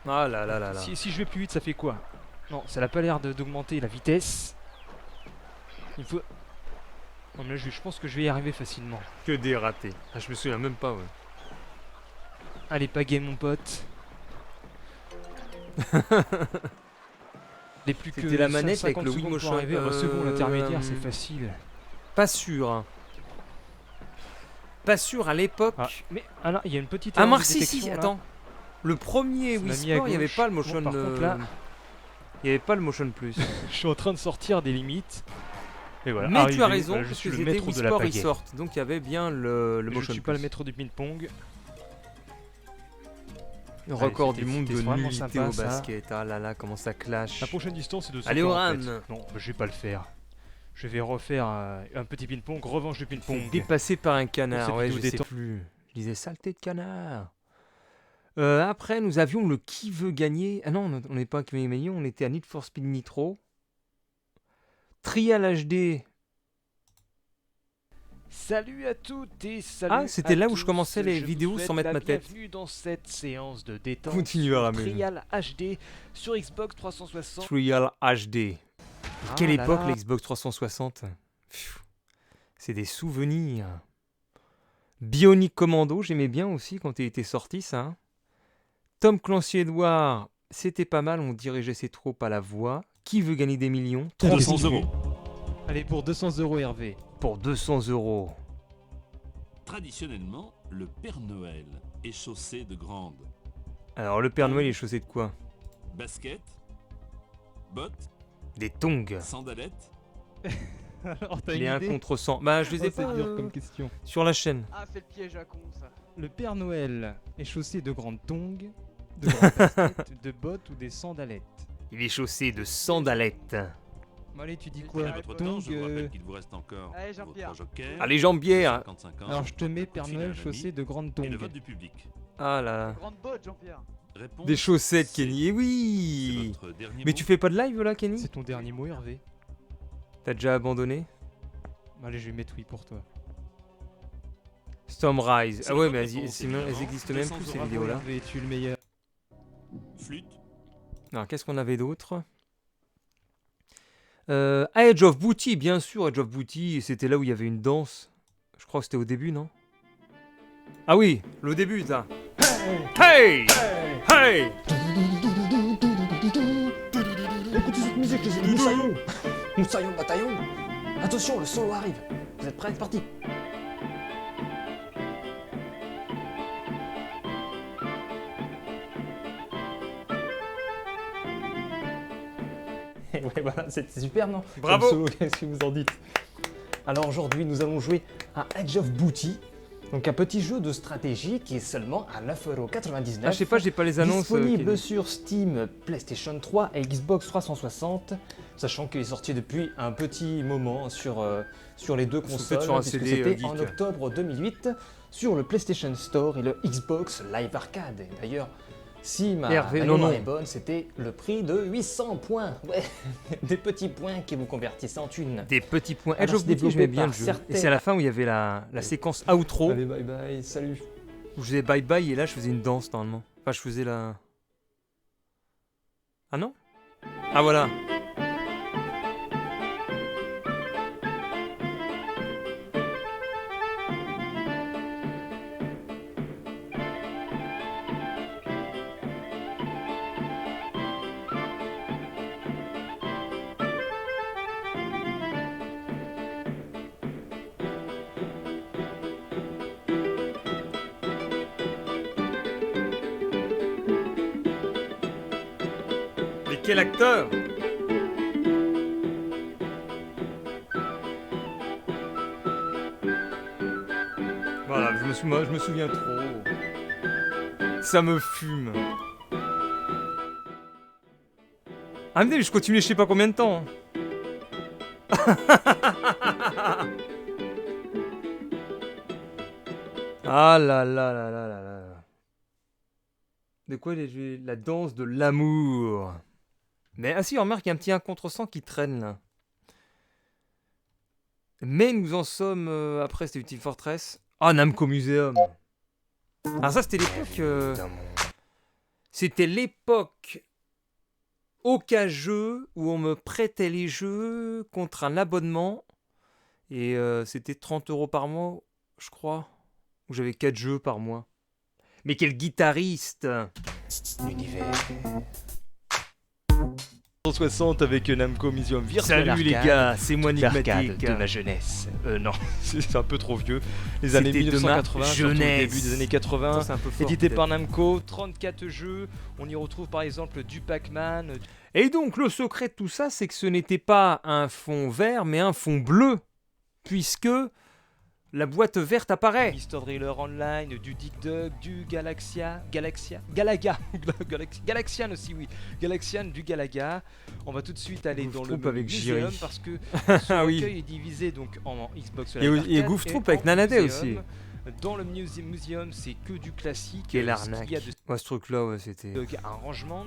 Speaker 1: Ah là là là là.
Speaker 5: Si je vais plus vite, ça fait quoi? Non, ça n'a pas l'air d'augmenter la vitesse. Il faut. Non, mais là, je pense que je vais y arriver facilement.
Speaker 1: Que des ratés. Ah, je me souviens même pas, ouais.
Speaker 5: Allez, pagaie, mon pote. Les plus que
Speaker 1: C'était la manette avec
Speaker 5: 50
Speaker 1: le
Speaker 5: secondes pour
Speaker 1: Wiimotion,
Speaker 5: arriver à la seconde intermédiaire, c'est facile.
Speaker 1: Pas sûr. Hein. Pas sûr à l'époque.
Speaker 5: Ah, mais ah là, il y a une petite
Speaker 1: Ah,
Speaker 5: erreur
Speaker 1: Marc,
Speaker 5: de
Speaker 1: si,
Speaker 5: détection, là.
Speaker 1: attends. Le premier
Speaker 5: Ça m'a
Speaker 1: Wii
Speaker 5: mis à
Speaker 1: Sport, il n'y avait
Speaker 5: gauche.
Speaker 1: pas le
Speaker 5: Bon,
Speaker 1: motion.
Speaker 5: par contre, là-
Speaker 1: Il n'y avait pas le motion plus.
Speaker 5: Je suis en train de sortir des limites. Et voilà.
Speaker 1: Mais tu as
Speaker 5: arrivé,
Speaker 1: raison,
Speaker 5: voilà, je
Speaker 1: parce
Speaker 5: suis
Speaker 1: que
Speaker 5: le
Speaker 1: c'était
Speaker 5: maître
Speaker 1: Wii
Speaker 5: de la
Speaker 1: Sport, ils
Speaker 5: pagaie.
Speaker 1: sortent. Donc il y avait bien le
Speaker 5: Je
Speaker 1: motion
Speaker 5: suis pas le
Speaker 1: plus.
Speaker 5: maître du ping-pong.
Speaker 1: Le record
Speaker 5: c'était-
Speaker 1: du monde de
Speaker 5: c'était vraiment
Speaker 1: nullité
Speaker 5: sympa,
Speaker 1: au
Speaker 5: ça.
Speaker 1: basket. Ah là là, comment ça clash.
Speaker 5: La prochaine distance, c'est de 100
Speaker 1: Allez,
Speaker 5: en
Speaker 1: Oran.
Speaker 5: fait. Non, je vais pas le faire. Je vais refaire un petit ping-pong, revanche du ping-pong.
Speaker 1: Dépassé par un canard,
Speaker 5: cette
Speaker 1: ouais,
Speaker 5: vidéo
Speaker 1: je sais
Speaker 5: détente.
Speaker 1: plus. Je disais saleté de canard. Après, nous avions le qui veut gagner. Ah non, on n'est pas à qui veut gagner, on était à Need for Speed Nitro. Trial HD.
Speaker 5: Salut à toutes et salut
Speaker 1: Ah, c'était
Speaker 5: à
Speaker 1: là où
Speaker 5: tous.
Speaker 1: je commençais les
Speaker 5: vous
Speaker 1: vidéos
Speaker 5: souhaite
Speaker 1: sans mettre
Speaker 5: la
Speaker 1: ma tête.
Speaker 5: Bienvenue dans cette séance de détente.
Speaker 1: Continue à ramener.
Speaker 5: Trial HD sur Xbox 360.
Speaker 1: Trial HD.
Speaker 5: Ah
Speaker 1: Quelle
Speaker 5: là
Speaker 1: époque
Speaker 5: là.
Speaker 1: l'Xbox 360. Pfiou. C'est des souvenirs. Bionic Commando, j'aimais bien aussi quand il était sorti ça. Hein. Tom Clancy Edward, c'était pas mal, on dirigeait ses troupes à la voix. Qui veut gagner des millions?
Speaker 7: 200 euros.
Speaker 5: Allez, pour 200 € Hervé.
Speaker 1: Pour 200 euros.
Speaker 7: Traditionnellement, le Père Noël est chaussé de grandes
Speaker 1: Alors le Père Noël est chaussé de quoi?
Speaker 7: baskets, bottes,
Speaker 1: Des tongs.
Speaker 7: sandalettes.
Speaker 5: Alors, t'as
Speaker 1: Il
Speaker 5: une
Speaker 1: est un
Speaker 5: idée
Speaker 1: contre 100. Bah je les ai
Speaker 5: Oh, c'est
Speaker 1: pas
Speaker 5: dur comme question.
Speaker 1: sur la chaîne.
Speaker 8: Ah, c'est le piège à con, ça.
Speaker 5: Le Père Noël est chaussé de grandes tongs, de grandes baskets, de bottes ou des sandalettes.
Speaker 1: Il est chaussé de sandalettes.
Speaker 5: Bon, allez, tu dis
Speaker 7: À
Speaker 5: quoi
Speaker 7: votre
Speaker 5: Tongs,
Speaker 7: temps, je vous rappelle qu'il vous reste encore
Speaker 8: Allez,
Speaker 7: vos
Speaker 8: Jean-Pierre.
Speaker 7: 3 jokers.
Speaker 1: Ah les jambières.
Speaker 7: 55 ans.
Speaker 5: Alors je te mets Père
Speaker 7: Confine à
Speaker 5: Noël
Speaker 7: un ami
Speaker 5: chaussé de grandes
Speaker 7: Et
Speaker 5: tongs.
Speaker 7: le vote du public.
Speaker 1: Ah là là.
Speaker 8: Grande botte, Jean-Pierre.
Speaker 7: Réponse
Speaker 1: Des chaussettes
Speaker 7: C.
Speaker 1: Kenny. Eh
Speaker 7: C'est
Speaker 1: oui.
Speaker 7: votre dernier
Speaker 1: Mais
Speaker 7: mot.
Speaker 1: tu fais pas de live là Kenny?
Speaker 5: C'est ton dernier mot Hervé.
Speaker 1: T'as déjà abandonné?
Speaker 5: Allez, je vais mettre oui pour toi.
Speaker 1: Stormrise.
Speaker 7: C'est
Speaker 1: Ah
Speaker 7: la
Speaker 1: ouais
Speaker 7: bonne
Speaker 1: mais
Speaker 7: réponse,
Speaker 1: elles
Speaker 7: évidemment.
Speaker 1: existent même
Speaker 7: 200
Speaker 1: plus ces
Speaker 7: euros.
Speaker 1: vidéos là.
Speaker 5: Hervé, tu es le meilleur.
Speaker 7: Flûte.
Speaker 1: Alors, qu'est-ce qu'on avait d'autre? Edge of Booty, bien sûr, Edge of Booty, c'était là où il y avait une danse. Je crois que c'était au début, non? Ah oui, le début, ça. Hey! Hey!
Speaker 9: Écoutez cette musique, les amis, moussaillons. Moussaillons, bataillon. Attention, le solo arrive. Vous êtes prêts? C'est parti. Et ouais, voilà, c'était super, non?
Speaker 1: Bravo.
Speaker 9: Comme solo, qu'est-ce que vous en dites? Alors aujourd'hui, nous allons jouer à Edge of Booty. Donc un petit jeu de stratégie qui est seulement à 9,99 €.
Speaker 1: Ah, je sais pas, j'ai pas les annonces.
Speaker 9: Disponible
Speaker 1: Kenny.
Speaker 9: sur Steam, PlayStation 3 et Xbox 360, sachant qu'il est sorti depuis un petit moment sur les deux
Speaker 1: Peut-être
Speaker 9: consoles,
Speaker 1: sur un
Speaker 9: puisque
Speaker 1: CD,
Speaker 9: c'était en
Speaker 1: geek.
Speaker 9: octobre 2008 sur le PlayStation Store et le Xbox Live Arcade. Et d'ailleurs, si ma
Speaker 1: Hervé,
Speaker 9: mémoire
Speaker 1: non.
Speaker 9: est bonne, c'était le prix de 800 points. Ouais, des petits points qui vous convertissent en thunes.
Speaker 1: Des petits points.
Speaker 9: Alors,
Speaker 1: Edge of
Speaker 9: c'est
Speaker 1: Booty, j'aimais
Speaker 9: développé
Speaker 1: bien le
Speaker 9: par
Speaker 1: jeu.
Speaker 9: certaines-
Speaker 1: Et c'est à la fin où il y avait la séquence outro,
Speaker 9: Allez, bye bye, salut.
Speaker 1: où je faisais bye bye et là je faisais une danse normalement. Enfin, je faisais la. Ah non? Ah voilà. Quel acteur! Voilà, je me souviens trop. Ça me fume. Ah mais je continue je sais pas combien de temps. Ah là là là là là là. De quoi il est joué? La danse de l'amour. Mais ah si, remarque, il y a un petit 1 contre 100 qui traîne là. Mais nous en sommes après c'était Team Fortress. Ah, Namco Museum. Ah ça c'était l'époque. C'était l'époque Oka-jeu où on me prêtait les jeux contre un abonnement. Et c'était 30 € par mois, je crois. Où j'avais 4 jeux par mois. Mais quel guitariste!
Speaker 5: L'univers. 160 avec Namco Museum Virtual
Speaker 1: Salut les
Speaker 5: Arcade.
Speaker 1: gars, c'est moi
Speaker 5: L'arcade
Speaker 1: Enigmatique.
Speaker 5: de ma jeunesse. Non, c'est un peu trop vieux. Les années
Speaker 1: C'était de ma
Speaker 5: 1980, surtout le
Speaker 1: jeunesse.
Speaker 5: début des années 80.
Speaker 1: C'est un peu fort,
Speaker 5: Édité
Speaker 1: peut-être.
Speaker 5: par Namco, 34 jeux. On y retrouve par exemple du Pac-Man.
Speaker 1: Et donc le secret de tout ça, c'est que ce n'était pas un fond vert, mais un fond bleu. Puisque la boîte verte apparaît.
Speaker 5: Mr. Driller Online, du Dig Dug, du Galaxian aussi, oui. Galaxian, du Galaga. On va tout de suite aller dans le
Speaker 1: Gouffre-Troupe avec
Speaker 5: muséum
Speaker 1: Jiri.
Speaker 5: parce que ce
Speaker 1: Ah oui.
Speaker 5: recueil est divisé donc en Xbox
Speaker 1: Et
Speaker 5: Live
Speaker 1: il y a
Speaker 5: Arcade
Speaker 1: Gouffre-Troupe
Speaker 5: et
Speaker 1: avec
Speaker 5: en
Speaker 1: Nanadé
Speaker 5: muséum.
Speaker 1: aussi.
Speaker 5: Dans le muséum, c'est que du classique.
Speaker 1: Quelle
Speaker 5: Ce
Speaker 1: arnaque.
Speaker 5: qu'il y a de
Speaker 1: Ouais, ce truc-là, ouais, c'était...
Speaker 5: arrangement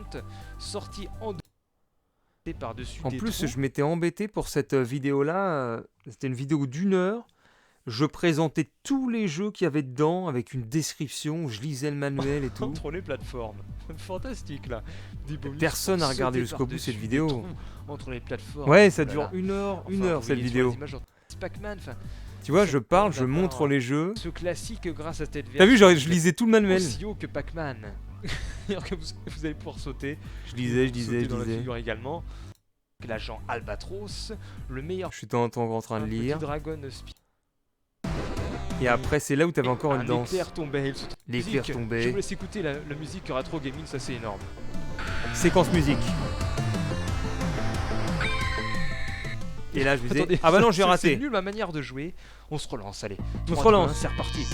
Speaker 5: sorti en par-dessus
Speaker 1: En
Speaker 5: des
Speaker 1: plus,
Speaker 5: trous.
Speaker 1: je m'étais embêté pour cette vidéo-là. C'était une vidéo d'1 heure. Je présentais tous les jeux qu'il y avait dedans avec une description. Je lisais le manuel et tout.
Speaker 5: Entre les plateformes. Fantastique là. Des bonus
Speaker 1: Personne
Speaker 5: pour
Speaker 1: n'a regardé
Speaker 5: sauter
Speaker 1: jusqu'au bout
Speaker 5: par-dessus
Speaker 1: cette
Speaker 5: des
Speaker 1: vidéo.
Speaker 5: troncs Entre les plateformes.
Speaker 1: Ouais, ça
Speaker 5: Oh là
Speaker 1: dure
Speaker 5: là.
Speaker 1: 1 heure,
Speaker 5: Enfin,
Speaker 1: 1 heure
Speaker 5: vous
Speaker 1: cette
Speaker 5: voyez sur
Speaker 1: vidéo.
Speaker 5: les images, Pac-Man, enfin,
Speaker 1: Tu vois, je
Speaker 5: cette
Speaker 1: parle, je
Speaker 5: bande
Speaker 1: montre
Speaker 5: d'avoir
Speaker 1: les jeux.
Speaker 5: ce classique grâce à cette version.
Speaker 1: T'as vu, je lisais tout le manuel.
Speaker 5: aussi haut que Pac-Man. C'est-à-dire que vous allez pouvoir sauter.
Speaker 1: Je lisais, je
Speaker 5: Sauter
Speaker 1: lisais, je
Speaker 5: dans la
Speaker 1: lisais.
Speaker 5: figure également. L'agent Albatros, le meilleur
Speaker 1: Je suis en train de
Speaker 5: petit
Speaker 1: lire.
Speaker 5: Dragon Speed.
Speaker 1: Et après, c'est là où t'avais encore une
Speaker 5: Un
Speaker 1: danse.
Speaker 5: éclair tombait. il se-
Speaker 1: L'éclair
Speaker 5: musique.
Speaker 1: tombait.
Speaker 5: Je vous laisse écouter la musique retro gaming, ça c'est énorme.
Speaker 1: Séquence musique. Et là, je me disais,
Speaker 5: Attendez,
Speaker 1: ah bah non, j'ai
Speaker 5: c'est
Speaker 1: raté.
Speaker 5: nul ma manière de jouer. On se relance, allez.
Speaker 1: On se
Speaker 5: 3, 2, 1,
Speaker 1: relance.
Speaker 5: c'est reparti.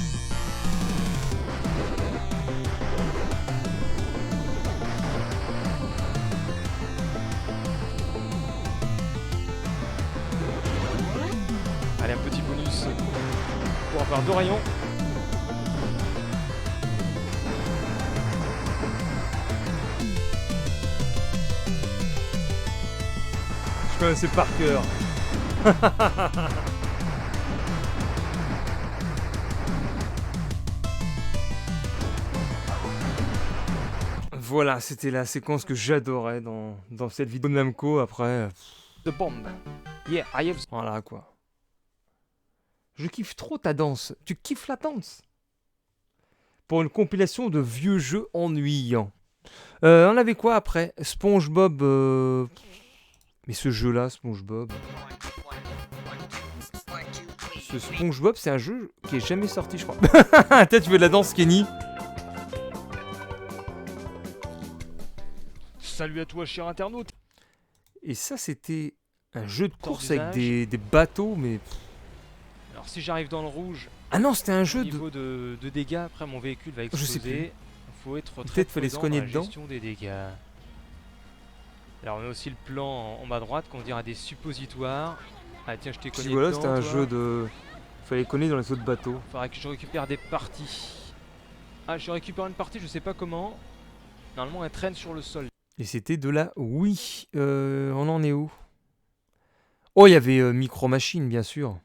Speaker 5: Allez, un petit bonus pour avoir 2 rayons.
Speaker 1: Je connaissais par cœur. Voilà, c'était la séquence que j'adorais dans cette vidéo de Namco. Après,
Speaker 5: The Bomb. Yeah, I have...
Speaker 1: voilà quoi. Je kiffe trop ta danse. Tu kiffes la danse? Pour une compilation de vieux jeux ennuyants. On avait quoi après? SpongeBob. Mais ce jeu-là, SpongeBob. Ce SpongeBob, c'est un jeu qui est jamais sorti, je crois. Toi, tu veux de la danse, Kenny?
Speaker 5: Salut à toi, cher internaute.
Speaker 1: Et ça, c'était un jeu de course avec
Speaker 5: d'usage.
Speaker 1: des bateaux, mais.
Speaker 5: Alors si j'arrive dans le rouge,
Speaker 1: Ah non, c'était un
Speaker 5: au
Speaker 1: jeu de.
Speaker 5: niveau de dégâts, après mon véhicule va
Speaker 1: Je sais
Speaker 5: exploser. Il faut être très
Speaker 1: Peut-être fallait se
Speaker 5: prudent
Speaker 1: cogner
Speaker 5: dans la
Speaker 1: dedans.
Speaker 5: gestion des dégâts. Alors on a aussi le plan en bas à droite qu'on dirait des suppositoires. Ah tiens, je t'ai
Speaker 1: Puis
Speaker 5: cogné
Speaker 1: voilà,
Speaker 5: dedans,
Speaker 1: c'était un
Speaker 5: toi.
Speaker 1: jeu de. Fallait connaître dans les autres bateaux.
Speaker 5: Faudrait que je récupère des parties. Ah, je récupère une partie, je sais pas comment. Normalement, elle traîne sur le sol.
Speaker 1: Et c'était de la Wii. On en est où? Oh, il y avait Micro Machine, bien sûr.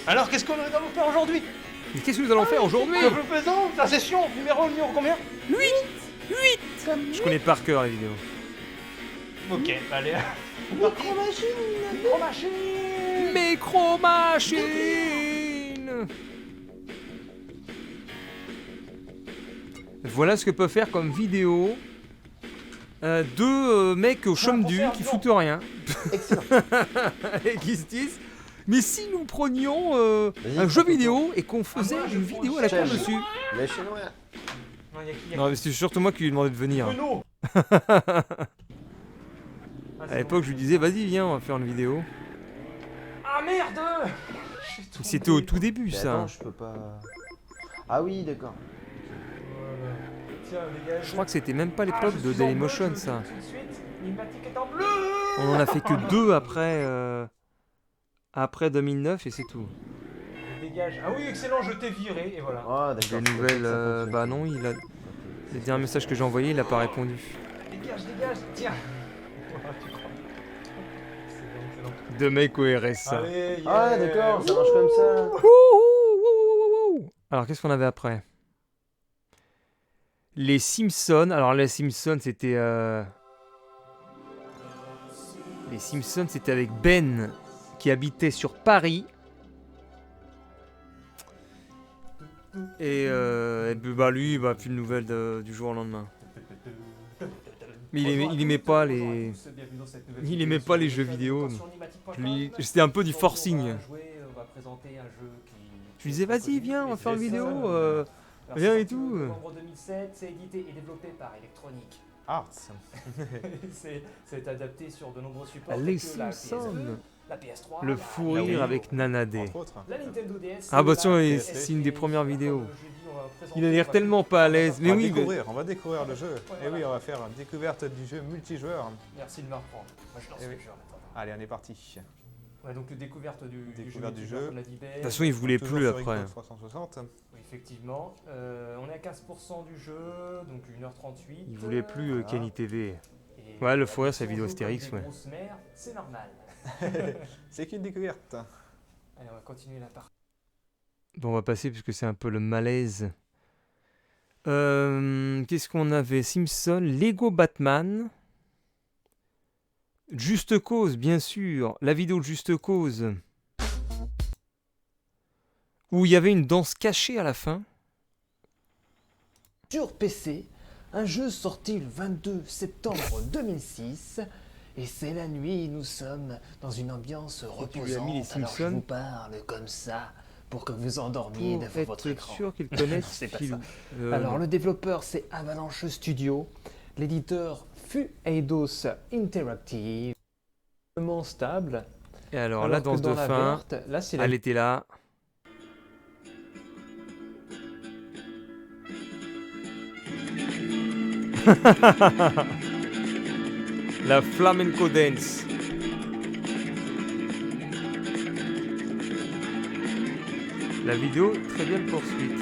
Speaker 9: Alors, qu'est-ce qu'on allons faire aujourd'hui?
Speaker 1: Mais qu'est-ce que nous allons faire aujourd'hui?
Speaker 9: Le faisons, la session, numéro combien?
Speaker 1: Je connais par cœur les vidéos.
Speaker 9: Ok, allez. Micro machine.
Speaker 1: Micro Machine. Voilà ce que peut faire comme vidéo Deux mecs au chum du qui foutent rien.
Speaker 10: Excellent.
Speaker 1: Et qui se disent, mais si nous prenions
Speaker 10: Vas-y,
Speaker 1: un jeu
Speaker 10: prends ton
Speaker 1: vidéo et qu'on faisait une vidéo à la con
Speaker 10: Chef.
Speaker 1: dessus.
Speaker 10: Les Chinois.
Speaker 6: Non, y a
Speaker 1: Non, mais c'est surtout moi qui lui ai demandé de venir.
Speaker 6: Renaud.
Speaker 1: À l'époque, je lui disais, vas-y, viens, on va faire une vidéo.
Speaker 6: Ah merde.
Speaker 1: C'était au tout début,
Speaker 10: Mais
Speaker 1: ça.
Speaker 10: attends, je peux pas. Ah oui, d'accord.
Speaker 6: Tiens, dégage.
Speaker 1: Je crois que c'était même pas l'époque de Dailymotion, ça.
Speaker 6: Tout de suite, Limatic est en bleu.
Speaker 1: On en a fait que deux après 2009 et c'est tout.
Speaker 6: Dégage. Ah oui, excellent, je t'ai viré et voilà.
Speaker 10: Ah d'accord.
Speaker 1: Des nouvelles, bah non, il a. Les derniers messages que j'ai envoyés, il a pas répondu.
Speaker 6: Dégage, tiens. Tu crois. C'est bon, c'est bon.
Speaker 1: Deux mecs au RSA.
Speaker 6: Allez,
Speaker 10: Ah d'accord, ça marche comme ça.
Speaker 1: Alors, qu'est-ce qu'on avait après? Les Simpsons. Alors, les Simpsons, c'était. Les Simpsons, c'était avec Ben qui habitait sur Paris. Et bah, lui, bah, plus de nouvelles du jour au lendemain. Mais il aimait pas les. Il aimait pas les jeux vidéo. C'était un peu du forcing. Je lui disais, vas-y, viens, on va faire une vidéo. Viens et tout.
Speaker 5: Novembre 2007, c'est édité et développé par Electronic
Speaker 6: Arts.
Speaker 5: C'est adapté sur de nombreux supports.
Speaker 1: Les
Speaker 5: tels que la
Speaker 1: Simpsons.
Speaker 5: PS2, la PS3,
Speaker 1: Le
Speaker 5: la
Speaker 1: fou
Speaker 5: Wii,
Speaker 1: rire avec Nanadé.
Speaker 6: Entre autres.
Speaker 5: la Nintendo DS.
Speaker 1: Ah bah
Speaker 5: la
Speaker 1: tiens,
Speaker 5: PSP,
Speaker 1: c'est une des premières vidéos.
Speaker 5: comme je dis, on va présenter,
Speaker 1: Il a l'air
Speaker 5: on va
Speaker 1: tellement pas à l'aise. Mais
Speaker 6: On va
Speaker 1: oui,
Speaker 6: découvrir, on va découvrir le jeu. Et
Speaker 5: voilà.
Speaker 6: oui, on va faire une découverte du jeu multijoueur.
Speaker 5: Merci de me reprendre. Moi je lance
Speaker 6: Eh
Speaker 5: le
Speaker 6: oui.
Speaker 5: jeu en attendant.
Speaker 6: Allez, on est parti.
Speaker 5: Ouais, donc découverte du
Speaker 6: Découverte du
Speaker 5: multijoueur,
Speaker 6: jeu.
Speaker 5: comme l'a dit Ben.
Speaker 1: de toute façon, il voulait
Speaker 6: Toujours
Speaker 1: plus
Speaker 6: sur
Speaker 1: après.
Speaker 6: Xbox 360.
Speaker 5: Oui, effectivement. On est à 15% du jeu, donc 1h38.
Speaker 1: Il voulait plus
Speaker 6: Voilà.
Speaker 1: Kenny TV.
Speaker 5: Et
Speaker 1: Ouais, le
Speaker 5: la
Speaker 1: fou rire, sa
Speaker 5: version
Speaker 1: vidéo
Speaker 5: joue
Speaker 1: Astérix,
Speaker 5: comme
Speaker 1: ouais.
Speaker 5: des grosses mères, c'est normal.
Speaker 6: C'est qu'une découverte.
Speaker 5: Allez, on va continuer la partie.
Speaker 1: Bon, on va passer puisque c'est un peu le malaise. Qu'est-ce qu'on avait? Simpson, Lego Batman. Juste Cause, bien sûr. La vidéo de Juste Cause. Où il y avait une danse cachée à la fin.
Speaker 9: Sur PC, un jeu sorti le 22 septembre 2006. Et c'est la nuit, nous sommes dans une ambiance
Speaker 1: tu lui as mis les
Speaker 9: reposante. Alors je
Speaker 1: Simpsons
Speaker 9: vous parle comme ça pour que vous endormiez
Speaker 1: Pour
Speaker 9: devant votre
Speaker 1: être
Speaker 9: écran.
Speaker 1: sûr qu'ils connaissent
Speaker 9: C'est pas
Speaker 1: Phil.
Speaker 9: ça. Alors le développeur c'est Avalanche Studio, l'éditeur fut Eidos Interactive, vraiment stable.
Speaker 1: Et alors, la
Speaker 9: que
Speaker 1: danse
Speaker 9: dans
Speaker 1: de
Speaker 9: la
Speaker 1: fin,
Speaker 9: verte, là c'est la
Speaker 1: elle était là. La flamenco dance. La vidéo, très belle poursuite.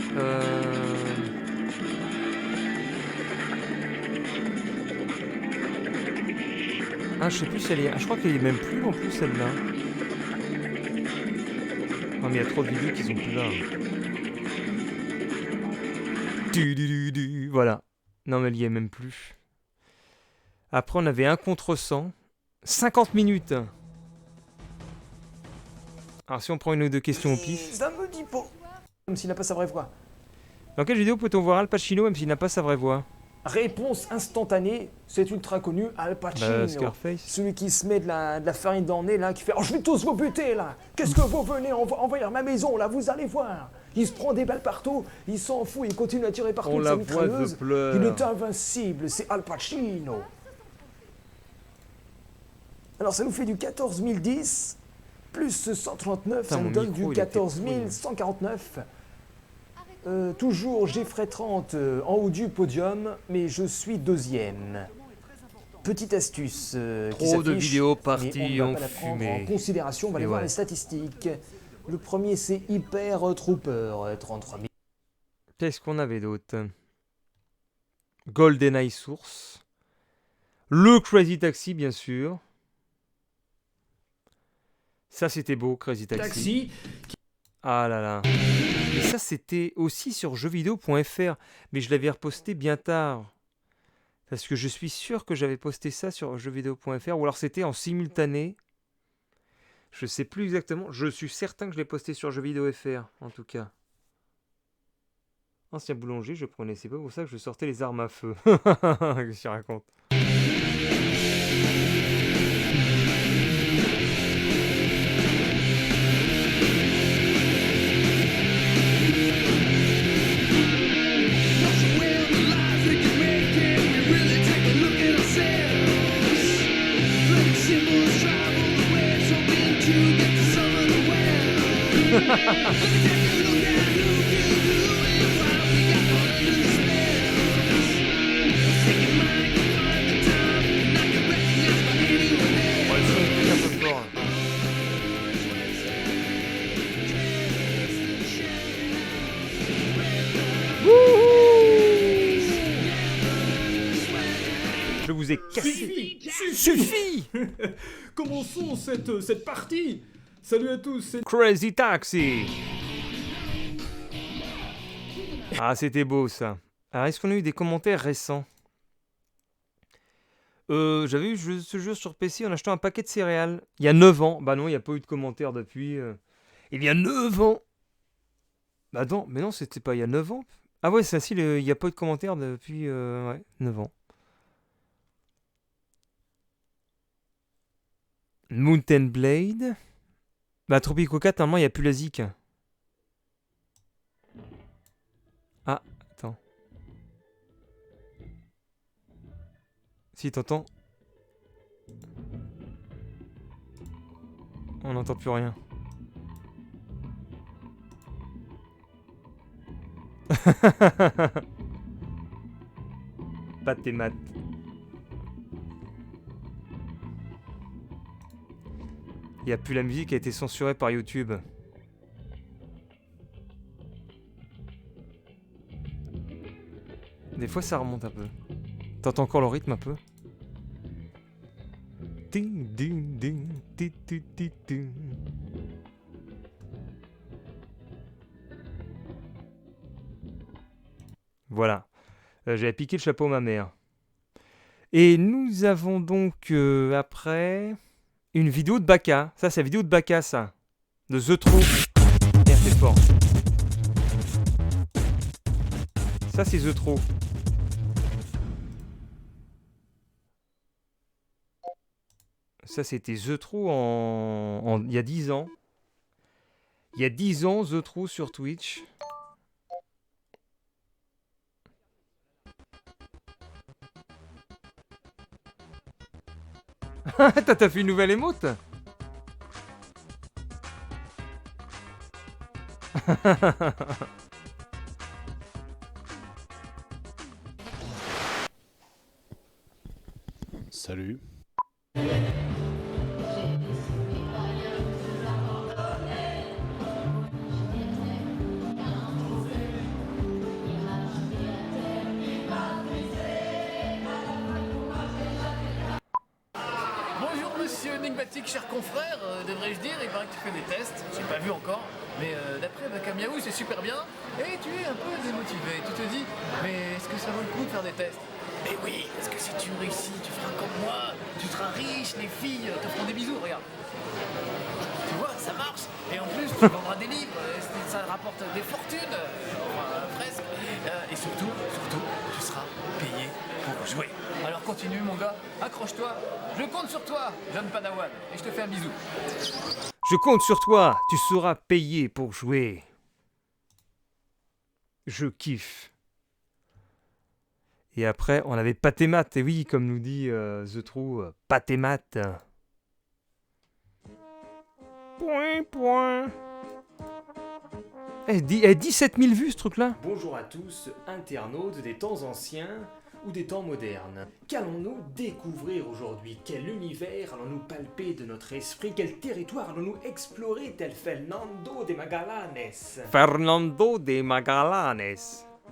Speaker 1: Ah, je sais plus si elle est. Je crois qu'elle est même plus en plus celle-là. Non, mais il y a trop de vidéos qui sont plus là. Voilà. Non, mais elle y est même plus. Après, on avait un contre 100. 50 minutes. Alors, si on prend une ou deux questions au pif.
Speaker 9: Ça me dit pas. Même s'il n'a pas sa vraie voix.
Speaker 1: Dans quelle vidéo peut-on voir Al Pacino même s'il n'a pas sa vraie voix?
Speaker 9: Réponse instantanée, c'est ultra connu, Al Pacino.
Speaker 1: Bah, Scarface.
Speaker 9: Celui qui se met de la farine dans le nez là, qui fait « Oh, je vais tous vous buter là! Qu'est-ce que vous venez envahir ma maison là, vous allez voir !» Il se prend des balles partout, il s'en fout, il continue à tirer partout
Speaker 1: On
Speaker 9: de
Speaker 1: la
Speaker 9: sa
Speaker 1: voit de
Speaker 9: mitrailleuse.
Speaker 1: pleurs.
Speaker 9: Il est invincible, c'est Al Pacino. Alors ça nous fait du 14 010, plus 139,
Speaker 1: Putain,
Speaker 9: ça nous
Speaker 1: mon
Speaker 9: donne
Speaker 1: micro,
Speaker 9: du
Speaker 1: il a fait
Speaker 9: 14
Speaker 1: trop,
Speaker 9: 149. Toujours Jeffrey 30 en haut du podium, mais je suis deuxième. Petite astuce qui
Speaker 1: Trop de
Speaker 9: s'affiche,
Speaker 1: vidéos
Speaker 9: mais
Speaker 1: parties
Speaker 9: on
Speaker 1: en
Speaker 9: va pas la prendre
Speaker 1: fumée.
Speaker 9: en considération, on va
Speaker 1: Et
Speaker 9: aller voir
Speaker 1: ouais.
Speaker 9: les statistiques. Le premier c'est Hyper Trooper, 33 000.
Speaker 1: Qu'est-ce qu'on avait d'autre? GoldenEye Source. Le Crazy Taxi, bien sûr. Ça, c'était beau, Crazy Taxi. Ah là là. Et ça, c'était aussi sur jeuxvideo.fr. Mais je l'avais reposté bien tard. Parce que je suis sûr que j'avais posté ça sur jeuxvideo.fr. Ou alors c'était en simultané. Je sais plus exactement. Je suis certain que je l'ai posté sur jeuxvideo.fr, en tout cas. Ancien boulanger, je prenais. C'est pas pour ça que je sortais les armes à feu. Qu'est-ce que je raconte? Je vous ai cassé. Suffit.
Speaker 3: Commençons cette partie. Salut à tous, c'est
Speaker 1: Crazy Taxi. Ah, c'était beau ça. Alors, est-ce qu'on a eu des commentaires récents? J'avais eu ce jeu sur PC en achetant un paquet de céréales. Il y a 9 ans. Bah non, il n'y a pas eu de commentaires depuis. Il y a 9 ans. Bah non, mais non, c'était pas il y a 9 ans. Ah ouais, ça si, il n'y a pas eu de commentaires depuis 9 ans. Mountain Blade. Bah Tropico 4, normalement, il n'y a plus la zik. Ah, attends. Si, t'entends? On n'entend plus rien. Pas tes maths. Il n'y a plus la musique, a été censurée par YouTube. Des fois ça remonte un peu. T'entends encore le rythme un peu? Ding, ding, ding, ti, ti, ti, ti. Voilà. J'avais piqué le chapeau à ma mère. Et nous avons donc après une vidéo de Baka. Ça, c'est la vidéo de Baka, ça. De The True. Merde, c'est fort. Ça, c'est The True. Ça, c'était The True il y a 10 ans. Il y a 10 ans, The True sur Twitch. T'as fait une nouvelle émote?
Speaker 7: Salut.
Speaker 11: Bonjour monsieur énigmatique, cher confrère, devrais-je dire, il paraît que tu fais des tests, j'ai pas vu encore, mais d'après Bakamiaou c'est super bien, et tu es un peu démotivé, tu te dis, mais est-ce que ça vaut le coup de faire des tests? Mais oui, parce que si tu réussis, tu feras comme moi, tu seras riche, les filles te feront des bisous, regarde. Tu vois, ça marche, et en plus tu vendras des livres, ça rapporte des fortunes, enfin presque, et surtout, tu seras payé pour jouer. Alors continue mon gars, accroche-toi, je compte sur toi, jeune padawan, et je te fais un bisou.
Speaker 1: Je compte sur toi, tu seras payé pour jouer. Je kiffe. Et après, on avait Patémat, et oui, comme nous dit The True, Patémat. Point, point. 17 000 vues ce truc-là.
Speaker 3: Bonjour à tous, internautes des temps anciens ou des temps modernes. Qu'allons-nous découvrir aujourd'hui? Quel univers allons-nous palper de notre esprit? Quel territoire allons-nous explorer tel Fernando de Magallanes?
Speaker 1: Fernando de Magallanes.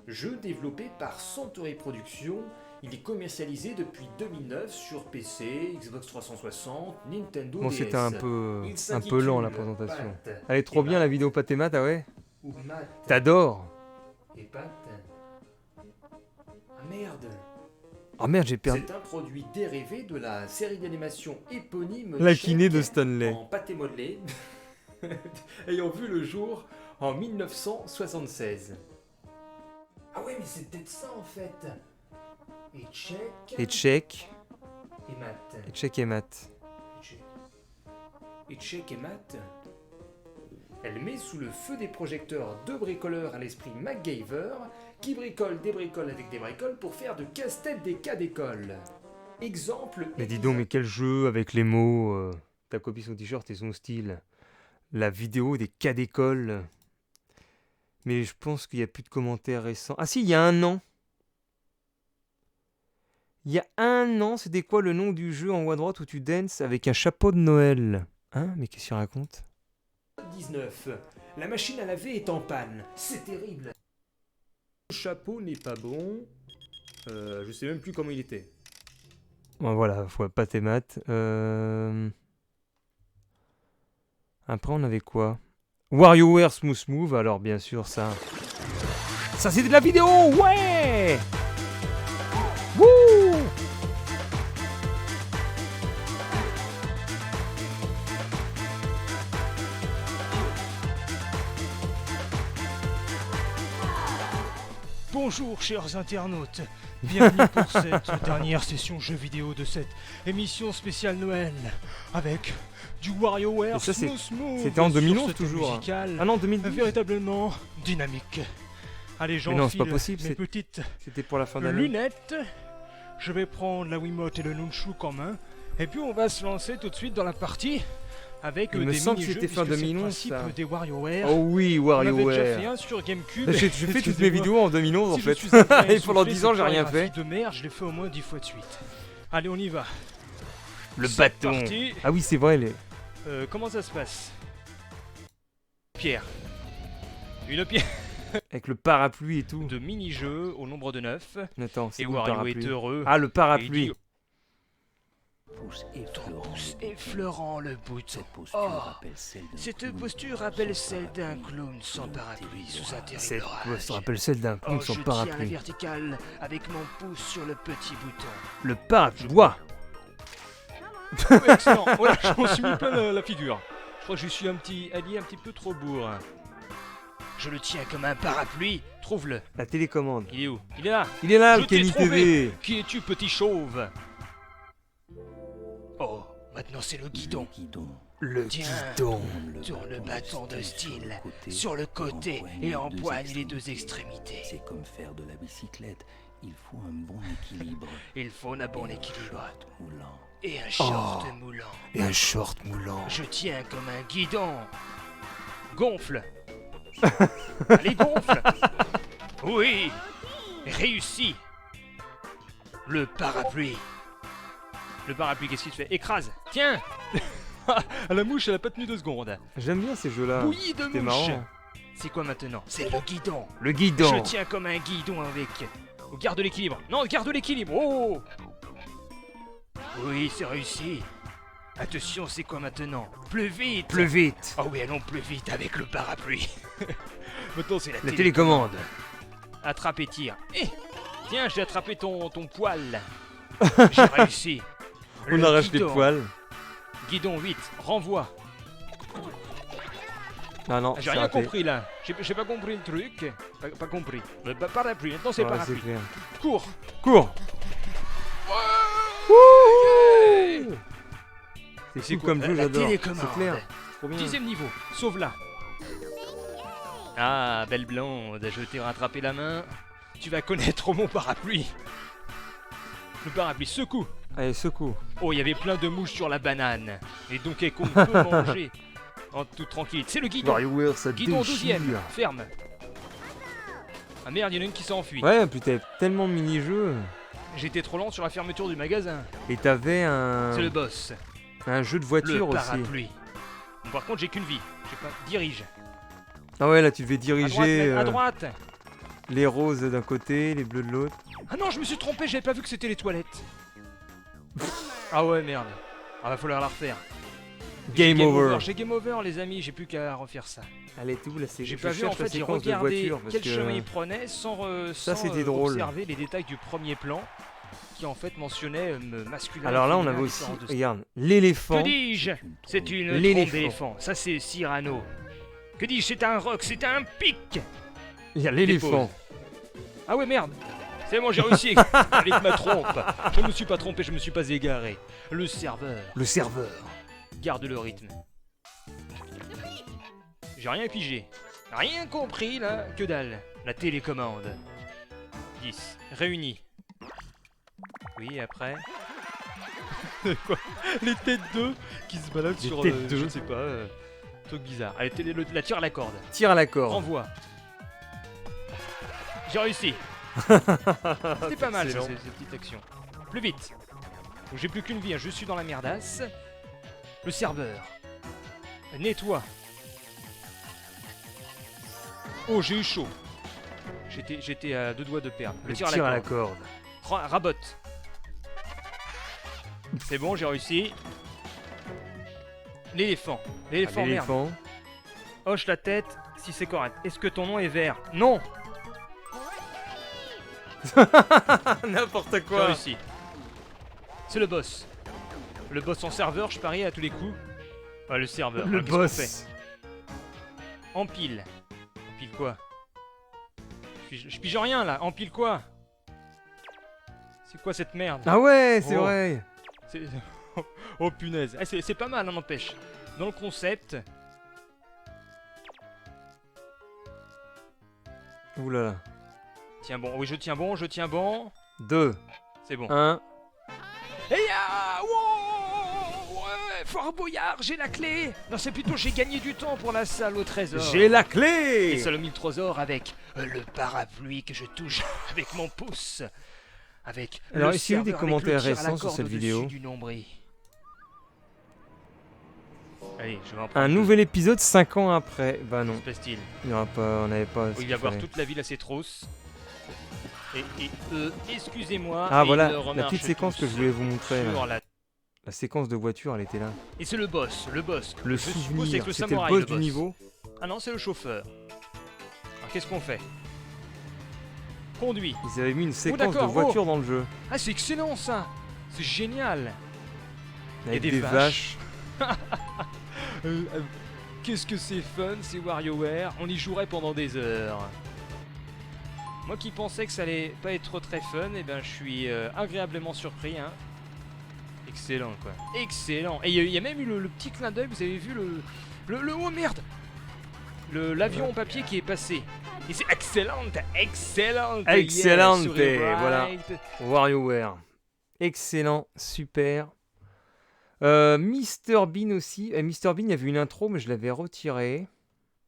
Speaker 3: Jeu développé par Centauri Productions, il est commercialisé depuis 2009 sur PC, Xbox 360, Nintendo
Speaker 1: Bon,
Speaker 3: DS.
Speaker 1: c'était un peu lent la présentation.
Speaker 3: Pat
Speaker 1: Elle est trop
Speaker 3: et
Speaker 1: bien la
Speaker 3: Matt.
Speaker 1: vidéo Patémat, ah ouais?
Speaker 3: Ou Matt
Speaker 1: T'adores?
Speaker 3: et Pat. Ah merde!
Speaker 1: Oh merde, j'ai perdu.
Speaker 3: C'est un produit dérivé de la série d'animation éponyme
Speaker 1: La
Speaker 3: tchèque
Speaker 1: kiné de Stanley.
Speaker 3: en pâté modelé, ayant vu le jour en 1976. Ah ouais, mais c'est peut-être ça en fait. Et tchèque.
Speaker 1: Et check.
Speaker 3: et Matt.
Speaker 1: Etchek et Matt.
Speaker 3: Etchek et Matt. Elle met sous le feu des projecteurs deux bricoleurs à l'esprit MacGyver qui bricolent des bricoles avec des bricoles pour faire de casse-tête des cas d'école. Exemple.
Speaker 1: Mais dis donc, mais quel jeu avec les mots. T'as copié son t-shirt et son style. La vidéo des cas d'école. Mais je pense qu'il n'y a plus de commentaires récents. Ah si, il y a un an. Il y a un an, c'était quoi le nom du jeu en haut à droite où tu danses avec un chapeau de Noël? Hein? Mais qu'est-ce qu'il raconte?
Speaker 3: 19. La machine à laver est en panne. C'est terrible. Le chapeau n'est pas bon. Je sais même plus comment il était.
Speaker 1: Bon, voilà, faut pas tes maths. Après, on avait quoi? WarioWare Smooth Move, alors bien sûr, ça. Ça, c'était de la vidéo! Ouais! Wouh!
Speaker 5: Bonjour chers internautes, bienvenue pour cette dernière session jeux vidéo de cette émission spéciale Noël avec du WarioWare
Speaker 1: Et ça, c'est-
Speaker 5: Smooth Move.
Speaker 1: c'était en
Speaker 5: sur
Speaker 1: 2011
Speaker 5: cette
Speaker 1: toujours, hein.
Speaker 5: musicale
Speaker 1: Ah non, 2010.
Speaker 5: véritablement dynamique. Allez,
Speaker 1: Mais non, c'est pas
Speaker 5: j'enfile
Speaker 1: possible,
Speaker 5: mes
Speaker 1: c'est-
Speaker 5: petites
Speaker 1: C'était pour la fin d'année.
Speaker 5: lunettes. Je vais prendre la Wiimote et le Nunchuk en main et puis on va se lancer tout de suite dans la partie avec
Speaker 1: Il me
Speaker 5: des
Speaker 1: semble que
Speaker 5: mini-jeux,
Speaker 1: c'était fin
Speaker 5: puisque c'est le
Speaker 1: 2011,
Speaker 5: principe
Speaker 1: ça.
Speaker 5: des WarioWare.
Speaker 1: Oh oui,
Speaker 5: On avait déjà fait
Speaker 1: WarioWare.
Speaker 5: un sur GameCube.
Speaker 1: Bah, j'ai fait toutes mes
Speaker 5: Excusez-moi.
Speaker 1: vidéos en 2011 en
Speaker 5: Si je
Speaker 1: fait.
Speaker 5: suis un peu
Speaker 1: Et pendant
Speaker 5: essoufflé,
Speaker 1: 10 ans,
Speaker 5: cette
Speaker 1: j'ai rien
Speaker 5: chorégraphie
Speaker 1: fait.
Speaker 5: de merde, je l'ai fait au moins 10 fois de suite. Allez, on y va.
Speaker 1: Le
Speaker 5: C'est
Speaker 1: bâton.
Speaker 5: parti.
Speaker 1: Ah oui, c'est vrai, les.
Speaker 5: Comment ça se passe? Pierre. Une pierre
Speaker 1: Avec le parapluie et tout.
Speaker 5: de mini-jeux au nombre de 9.
Speaker 1: Attends, c'est
Speaker 5: Et
Speaker 1: où le
Speaker 5: Wario
Speaker 1: parapluie?
Speaker 5: est heureux.
Speaker 1: Ah, le
Speaker 5: Et il
Speaker 1: parapluie.
Speaker 5: dit, pouce effleurant le bouton. Oh, cette posture rappelle celle d'un clown sans parapluie sous un terrible
Speaker 1: Cette
Speaker 5: orage.
Speaker 1: se rappelle celle d'un
Speaker 5: Oh,
Speaker 1: clown
Speaker 5: je
Speaker 1: sans
Speaker 5: tiens la
Speaker 1: parapluie.
Speaker 5: verticale avec mon pouce sur le petit bouton.
Speaker 1: Le parapluie. Bois.
Speaker 5: Ouais, excellent. Voilà, je m'en suis mis plein la figure. Je crois que je suis habillé un petit peu trop bourre. Je le tiens comme un parapluie. Trouve-le.
Speaker 1: La télécommande.
Speaker 5: Il est où? Il est là.
Speaker 1: Il est là,
Speaker 5: Je
Speaker 1: le
Speaker 5: t'ai
Speaker 1: Kenny
Speaker 5: trouvé.
Speaker 1: TV.
Speaker 5: Qui es-tu, petit chauve? Oh, maintenant c'est le guidon.
Speaker 1: Le
Speaker 5: Tiens,
Speaker 1: guidon.
Speaker 5: tourne le bâton de style sur le côté et empoigne les deux extrémités.
Speaker 12: C'est comme faire de la bicyclette. Il faut un bon équilibre.
Speaker 5: Il faut un bon équilibre.
Speaker 12: Moulant.
Speaker 5: Et un short moulant.
Speaker 1: Et un short moulant.
Speaker 5: Je tiens comme un guidon. Gonfle. Allez, gonfle. Oui. Réussi. Le parapluie. Le parapluie, qu'est-ce qu'il te fait? Écrase. Tiens. La mouche, elle a pas tenu 2 secondes.
Speaker 1: J'aime bien ces jeux-là.
Speaker 5: Bouillie de
Speaker 1: C'est
Speaker 5: mouche.
Speaker 1: marrant.
Speaker 5: C'est quoi maintenant? C'est le guidon.
Speaker 1: Le guidon.
Speaker 5: Je tiens comme un guidon avec. Oh, garde l'équilibre. Non, garde l'équilibre. Oh. Oui, c'est réussi. Attention, c'est quoi maintenant? Plus vite.
Speaker 1: Plus vite.
Speaker 5: Oh oui, allons plus vite avec le parapluie. Maintenant, c'est
Speaker 1: La télécommande.
Speaker 5: Attrape et tire. Eh, tiens, j'ai attrapé ton poil. J'ai réussi.
Speaker 1: On
Speaker 5: Le
Speaker 1: arrache les
Speaker 5: guidon.
Speaker 1: poils.
Speaker 5: Guidon 8, renvoie.
Speaker 1: Ah non,
Speaker 5: J'ai
Speaker 1: c'est
Speaker 5: rien
Speaker 1: raté.
Speaker 5: compris là. J'ai pas compris le truc. Pas compris. Le parapluie, maintenant c'est
Speaker 1: Ouais,
Speaker 5: parapluie.
Speaker 1: c'est clair.
Speaker 5: Cours.
Speaker 1: Cours. C'est
Speaker 5: C'est
Speaker 1: cool
Speaker 5: quoi
Speaker 1: comme jeu,
Speaker 5: La
Speaker 1: j'adore.
Speaker 5: télécommande.
Speaker 1: C'est clair. Trop bien.
Speaker 5: 10e niveau, sauve-la. Ah, belle blonde, je t'ai rattrapé la main. Tu vas connaître mon parapluie. Le parapluie, secoue.
Speaker 1: Allez, secoue.
Speaker 5: Oh, il y avait plein de mouches sur la banane. Et donc, qu'on peut manger en toute tranquillité. C'est le guidon.
Speaker 1: WarioWare, ça
Speaker 5: Guidon
Speaker 1: déchire.
Speaker 5: 12e, ferme. Ah merde, il y en a une qui s'enfuit.
Speaker 1: Ouais, putain, tellement de mini-jeux.
Speaker 5: J'étais trop lent sur la fermeture du magasin.
Speaker 1: Et t'avais un...
Speaker 5: C'est le boss.
Speaker 1: un jeu de voiture
Speaker 5: Le
Speaker 1: aussi.
Speaker 5: parapluie. Bon, par contre, j'ai qu'une vie. Je sais pas, dirige.
Speaker 1: Ah ouais, là tu devais
Speaker 5: À droite,
Speaker 1: diriger
Speaker 5: mec, à droite.
Speaker 1: les roses d'un côté, les bleus de l'autre.
Speaker 5: Ah non, je me suis trompé, j'avais pas vu que c'était les toilettes. Ah ouais, merde. Ah, va falloir la refaire.
Speaker 1: Game over.
Speaker 5: J'ai game over, les amis, j'ai plus qu'à refaire ça.
Speaker 1: Allez, tout là, c'est
Speaker 5: J'ai
Speaker 1: je
Speaker 5: pas vu,
Speaker 1: cherche
Speaker 5: en fait,
Speaker 1: la
Speaker 5: j'ai
Speaker 1: séquence de
Speaker 5: regardé
Speaker 1: voiture parce
Speaker 5: quel
Speaker 1: que-
Speaker 5: chemin il prenait sans,
Speaker 1: Ça,
Speaker 5: sans,
Speaker 1: c'était drôle.
Speaker 5: observer les détails du premier plan qui en fait mentionnait masculin.
Speaker 1: Alors là, on
Speaker 5: féminin,
Speaker 1: avait aussi,
Speaker 5: différence de sexe.
Speaker 1: regarde, l'éléphant.
Speaker 5: Que dis-je? C'est une
Speaker 1: L'éléphant.
Speaker 5: trompe d'éléphant. Ça, c'est Cyrano. Que dis-je? C'est un roc, c'est un pic.
Speaker 1: Il y a l'éléphant.
Speaker 5: Ah ouais, merde. C'est bon, j'ai réussi avec ma trompe. Je me suis pas trompé, je me suis pas égaré. Le serveur
Speaker 1: Le serveur.
Speaker 5: garde le rythme. J'ai rien pigé. Rien compris là, que dalle. La télécommande. 10. Réunis. Oui, après. Quoi? Les têtes 2 qui se baladent
Speaker 1: Les
Speaker 5: sur
Speaker 1: têtes
Speaker 5: je
Speaker 1: d'œufs.
Speaker 5: sais pas, truc bizarre. Allez, la tire à la corde.
Speaker 1: Tire à la corde.
Speaker 5: Renvoie. J'ai réussi. C'était pas mal ça,
Speaker 1: Excellent.
Speaker 5: ces petites actions. Plus vite. Donc, j'ai plus qu'une vie, hein, je suis dans la merdasse. Le serveur. Nettoie. Oh, j'ai eu chaud. J'étais à 2 doigts de perdre.
Speaker 1: Le tir à la corde.
Speaker 5: Rabote. C'est bon, j'ai réussi. L'éléphant. L'éléphant, merde.
Speaker 1: L'éléphant.
Speaker 5: Hoche la tête si c'est correct. Est-ce que ton nom est vert? Non.
Speaker 1: N'importe
Speaker 5: J'ai
Speaker 1: quoi.
Speaker 5: réussi. C'est le boss. Le boss en serveur, je parie à tous les coups. Ah, le serveur.
Speaker 1: Le
Speaker 5: Alors, qu'est-ce qu'on
Speaker 1: boss.
Speaker 5: fait? Empile. Empile quoi? Je pige rien là. Empile quoi? C'est quoi cette merde?
Speaker 1: Ah ouais, c'est
Speaker 5: Oh.
Speaker 1: vrai.
Speaker 5: C'est- Oh punaise. Eh, c'est pas mal, hein, n'empêche. Dans le concept.
Speaker 1: Ouh là là.
Speaker 5: Tiens bon. Oui, je tiens bon, je tiens bon.
Speaker 1: 2,
Speaker 5: C'est bon.
Speaker 1: 1.
Speaker 5: Et wow, ouais, Fort Boyard, j'ai la clé. Non, c'est plutôt j'ai gagné du temps pour la salle au trésor.
Speaker 1: J'ai la
Speaker 5: Et
Speaker 1: clé.
Speaker 5: seul le trésor avec le parapluie que je touche avec mon pouce. Avec
Speaker 1: Alors,
Speaker 5: le
Speaker 1: est-ce qu'il y a eu des
Speaker 5: serveur avec le
Speaker 1: commentaires
Speaker 5: tir à la
Speaker 1: récents sur
Speaker 5: corde
Speaker 1: cette
Speaker 5: au-dessus
Speaker 1: vidéo?
Speaker 5: du nombril. Allez, je vais en prendre
Speaker 1: Un
Speaker 5: deux.
Speaker 1: nouvel épisode 5 ans après. Bah non.
Speaker 5: Se passe-t-il?
Speaker 1: Il y aura pas, on n'avait pas.
Speaker 5: Où
Speaker 1: ce
Speaker 5: il
Speaker 1: qu'il
Speaker 5: va voir
Speaker 1: fallait.
Speaker 5: toute la ville à ses trousses. Excusez-moi.
Speaker 1: Ah
Speaker 5: et
Speaker 1: voilà,
Speaker 5: il
Speaker 1: la
Speaker 5: remarche
Speaker 1: petite séquence que je
Speaker 5: tous
Speaker 1: voulais vous montrer.
Speaker 5: sur
Speaker 1: Là.
Speaker 5: la-
Speaker 1: La séquence de voiture, elle était là.
Speaker 5: Et c'est le boss, le boss.
Speaker 1: Le
Speaker 5: Je suppose
Speaker 1: souvenir,
Speaker 5: c'est que le
Speaker 1: c'était le
Speaker 5: samouraï,
Speaker 1: boss du niveau.
Speaker 5: Ah non, c'est le chauffeur. Alors qu'est-ce qu'on fait? Conduit.
Speaker 1: Ils avaient mis une séquence de
Speaker 5: d'accord,
Speaker 1: voiture dans le jeu.
Speaker 5: Ah, c'est excellent ça. C'est génial.
Speaker 1: Avec
Speaker 5: des
Speaker 1: des
Speaker 5: vaches.
Speaker 1: vaches.
Speaker 5: Qu'est-ce que c'est fun, c'est WarioWare. On y jouerait pendant des heures. Moi qui pensais que ça allait pas être très fun, et ben je suis agréablement surpris. Hein. Excellent quoi. Excellent. Et il y a même eu le petit clin d'œil, vous avez vu le oh merde, l'avion en papier qui est passé. Et c'est excellente, excellente.
Speaker 1: Excellente,
Speaker 5: yeah, souris
Speaker 1: voilà.
Speaker 5: right.
Speaker 1: WarioWare. Excellent, super. Mr Bean aussi. Mr Bean, il y avait une intro, mais je l'avais retirée.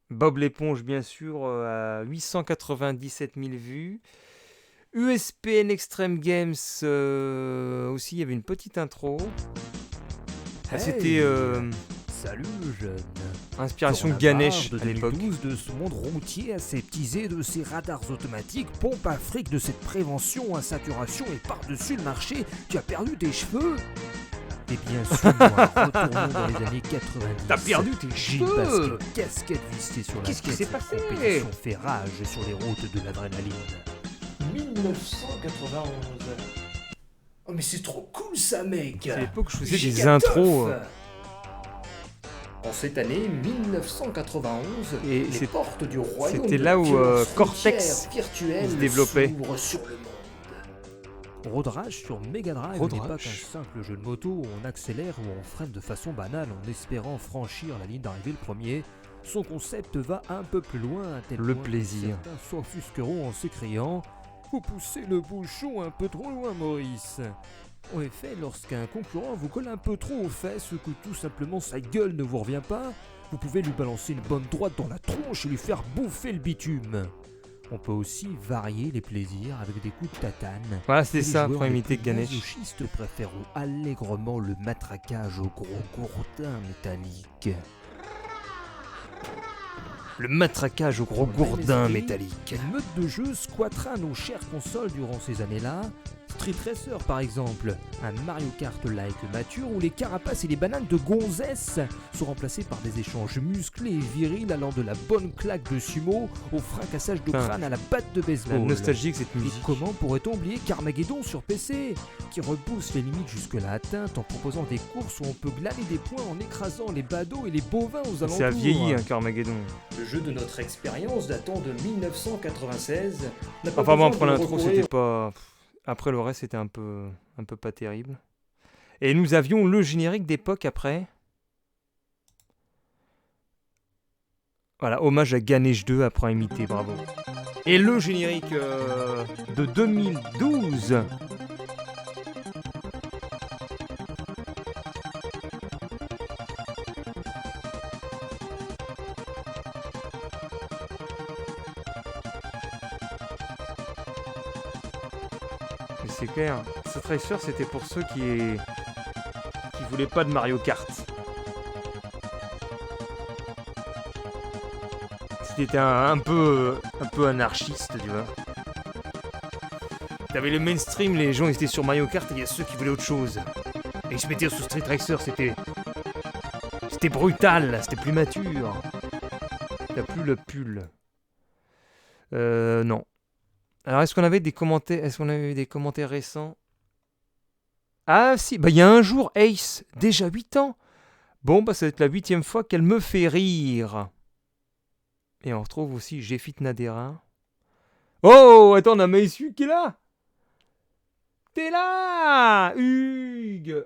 Speaker 1: Bob l'éponge, bien sûr, à 897 000 vues. USPN Extreme Games aussi, il y avait une petite intro. Ah, c'était
Speaker 12: Salut jeune.
Speaker 1: inspiration
Speaker 12: T'en as
Speaker 1: Ganesh
Speaker 12: marre
Speaker 1: à l'époque.
Speaker 12: 2012 de ce monde routier aseptisé, de ces radars automatiques, pompe à fric, de cette prévention à saturation et par-dessus le marché, tu as perdu tes cheveux? Eh bien, suis-moi, retournons dans les années 90.
Speaker 1: T'as perdu tes
Speaker 12: Gilles
Speaker 1: cheveux.
Speaker 12: Basket, casquette vissée sur la
Speaker 1: Qu'est-ce qui
Speaker 12: tête,
Speaker 1: s'est
Speaker 12: cette
Speaker 1: passé?
Speaker 12: compétition fait rage sur les routes de l'adrénaline.
Speaker 9: 1991. Oh mais c'est trop cool ça mec.
Speaker 1: C'est l'époque où je faisais
Speaker 9: Giga
Speaker 1: des intros.
Speaker 9: tough. En cette année 1991,
Speaker 1: Et
Speaker 9: les portes du royaume
Speaker 1: c'était
Speaker 9: de
Speaker 1: là où
Speaker 9: violence
Speaker 1: Cortex
Speaker 9: routière virtuelle
Speaker 1: se développait.
Speaker 9: s'ouvre sur le monde.
Speaker 12: Road Rage sur Mega Drive
Speaker 1: Road
Speaker 12: n'est pas
Speaker 1: Rage.
Speaker 12: qu'un simple jeu de moto où on accélère ou on freine de façon banale en espérant franchir la ligne d'arrivée le premier. Son concept va un peu plus loin, à tel
Speaker 1: Le
Speaker 12: point que
Speaker 1: plaisir.
Speaker 12: certains s'offusqueront en s'écriant « Vous poussez le bouchon un peu trop loin, Maurice !» En effet, lorsqu'un concurrent vous colle un peu trop aux fesses ou que tout simplement sa gueule ne vous revient pas, vous pouvez lui balancer une bonne droite dans la tronche et lui faire bouffer le bitume. On peut aussi varier les plaisirs avec des coups de tatane.
Speaker 1: Voilà, c'était
Speaker 12: Et les
Speaker 1: ça
Speaker 12: joueurs
Speaker 1: pour
Speaker 12: les
Speaker 1: imiter
Speaker 12: plus
Speaker 1: Ganesh.
Speaker 12: masochistes préféreront allègrement le matraquage au gros gourdin métallique.
Speaker 1: Le matraquage au gros
Speaker 12: Dans le même
Speaker 1: gourdin
Speaker 12: esprit,
Speaker 1: métallique.
Speaker 12: Une meute de jeu squattera nos chères consoles durant ces années-là. Street Racer par exemple, un Mario Kart-like mature où les carapaces et les bananes de gonzesse sont remplacés par des échanges musclés et virils allant de la bonne claque de sumo au fracassage de crâne à la batte de baseball.
Speaker 1: Nostalgique cette
Speaker 12: Et
Speaker 1: musique.
Speaker 12: comment pourrait-on oublier Carmageddon sur PC, qui repousse les limites jusque-là atteintes en proposant des courses où on peut glaner des points en écrasant les badauds et les bovins aux alentours.
Speaker 1: Ça a vieilli, hein, Carmageddon.
Speaker 9: Le jeu de notre expérience datant de 1996 n'a pas
Speaker 1: Enfin bon,
Speaker 9: besoin
Speaker 1: après
Speaker 9: de
Speaker 1: l'intro,
Speaker 9: recourir-
Speaker 1: c'était pas... Après le reste, c'était un peu pas terrible. Et nous avions le générique d'époque après. Voilà, hommage à Ganesh 2 après imité, bravo. Et le générique de 2012. Mais c'est clair, Street Racer c'était pour ceux qui voulaient pas de Mario Kart. C'était un peu anarchiste, tu vois. T'avais le mainstream, les gens ils étaient sur Mario Kart et il y a ceux qui voulaient autre chose. Et ils se mettaient sur Street Racer, c'était brutal, c'était plus mature. T'as plus le pull. Non. Alors est-ce qu'on avait des commentaires récents? Ah si, bah il y a un jour Ace, déjà 8 ans. Bon bah ça va être la 8e fois qu'elle me fait rire. Et on retrouve aussi Jeffit Nadera. Oh, attends, on a Maïs Hugues qui est là. T'es là, Hugues.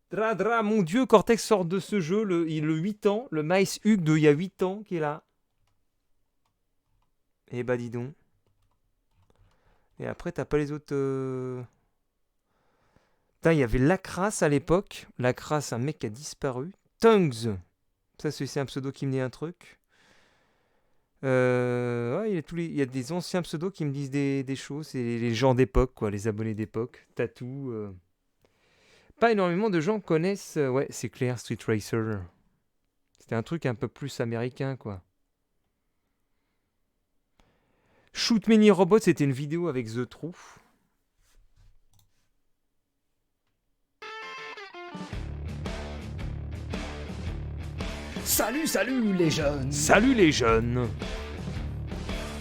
Speaker 1: Dra, mon Dieu, Cortex sort de ce jeu, le 8 ans, le Maïs Hugues de il y a 8 ans qui est là. Eh bah dis donc. Et après, t'as pas les autres... Putain, il y avait Lacras à l'époque. Lacras, un mec qui a disparu. Tongues. Ça, c'est un pseudo qui me dit un truc. Ouais, il y a des anciens pseudos qui me disent des choses. C'est les gens d'époque, quoi. Les abonnés d'époque. Tatou. Pas énormément de gens connaissent... ouais, c'est clair, Street Racer. C'était un truc un peu plus américain, quoi. Shoot Many Robots, c'était une vidéo avec The True.
Speaker 9: Salut les jeunes.
Speaker 1: Salut les jeunes.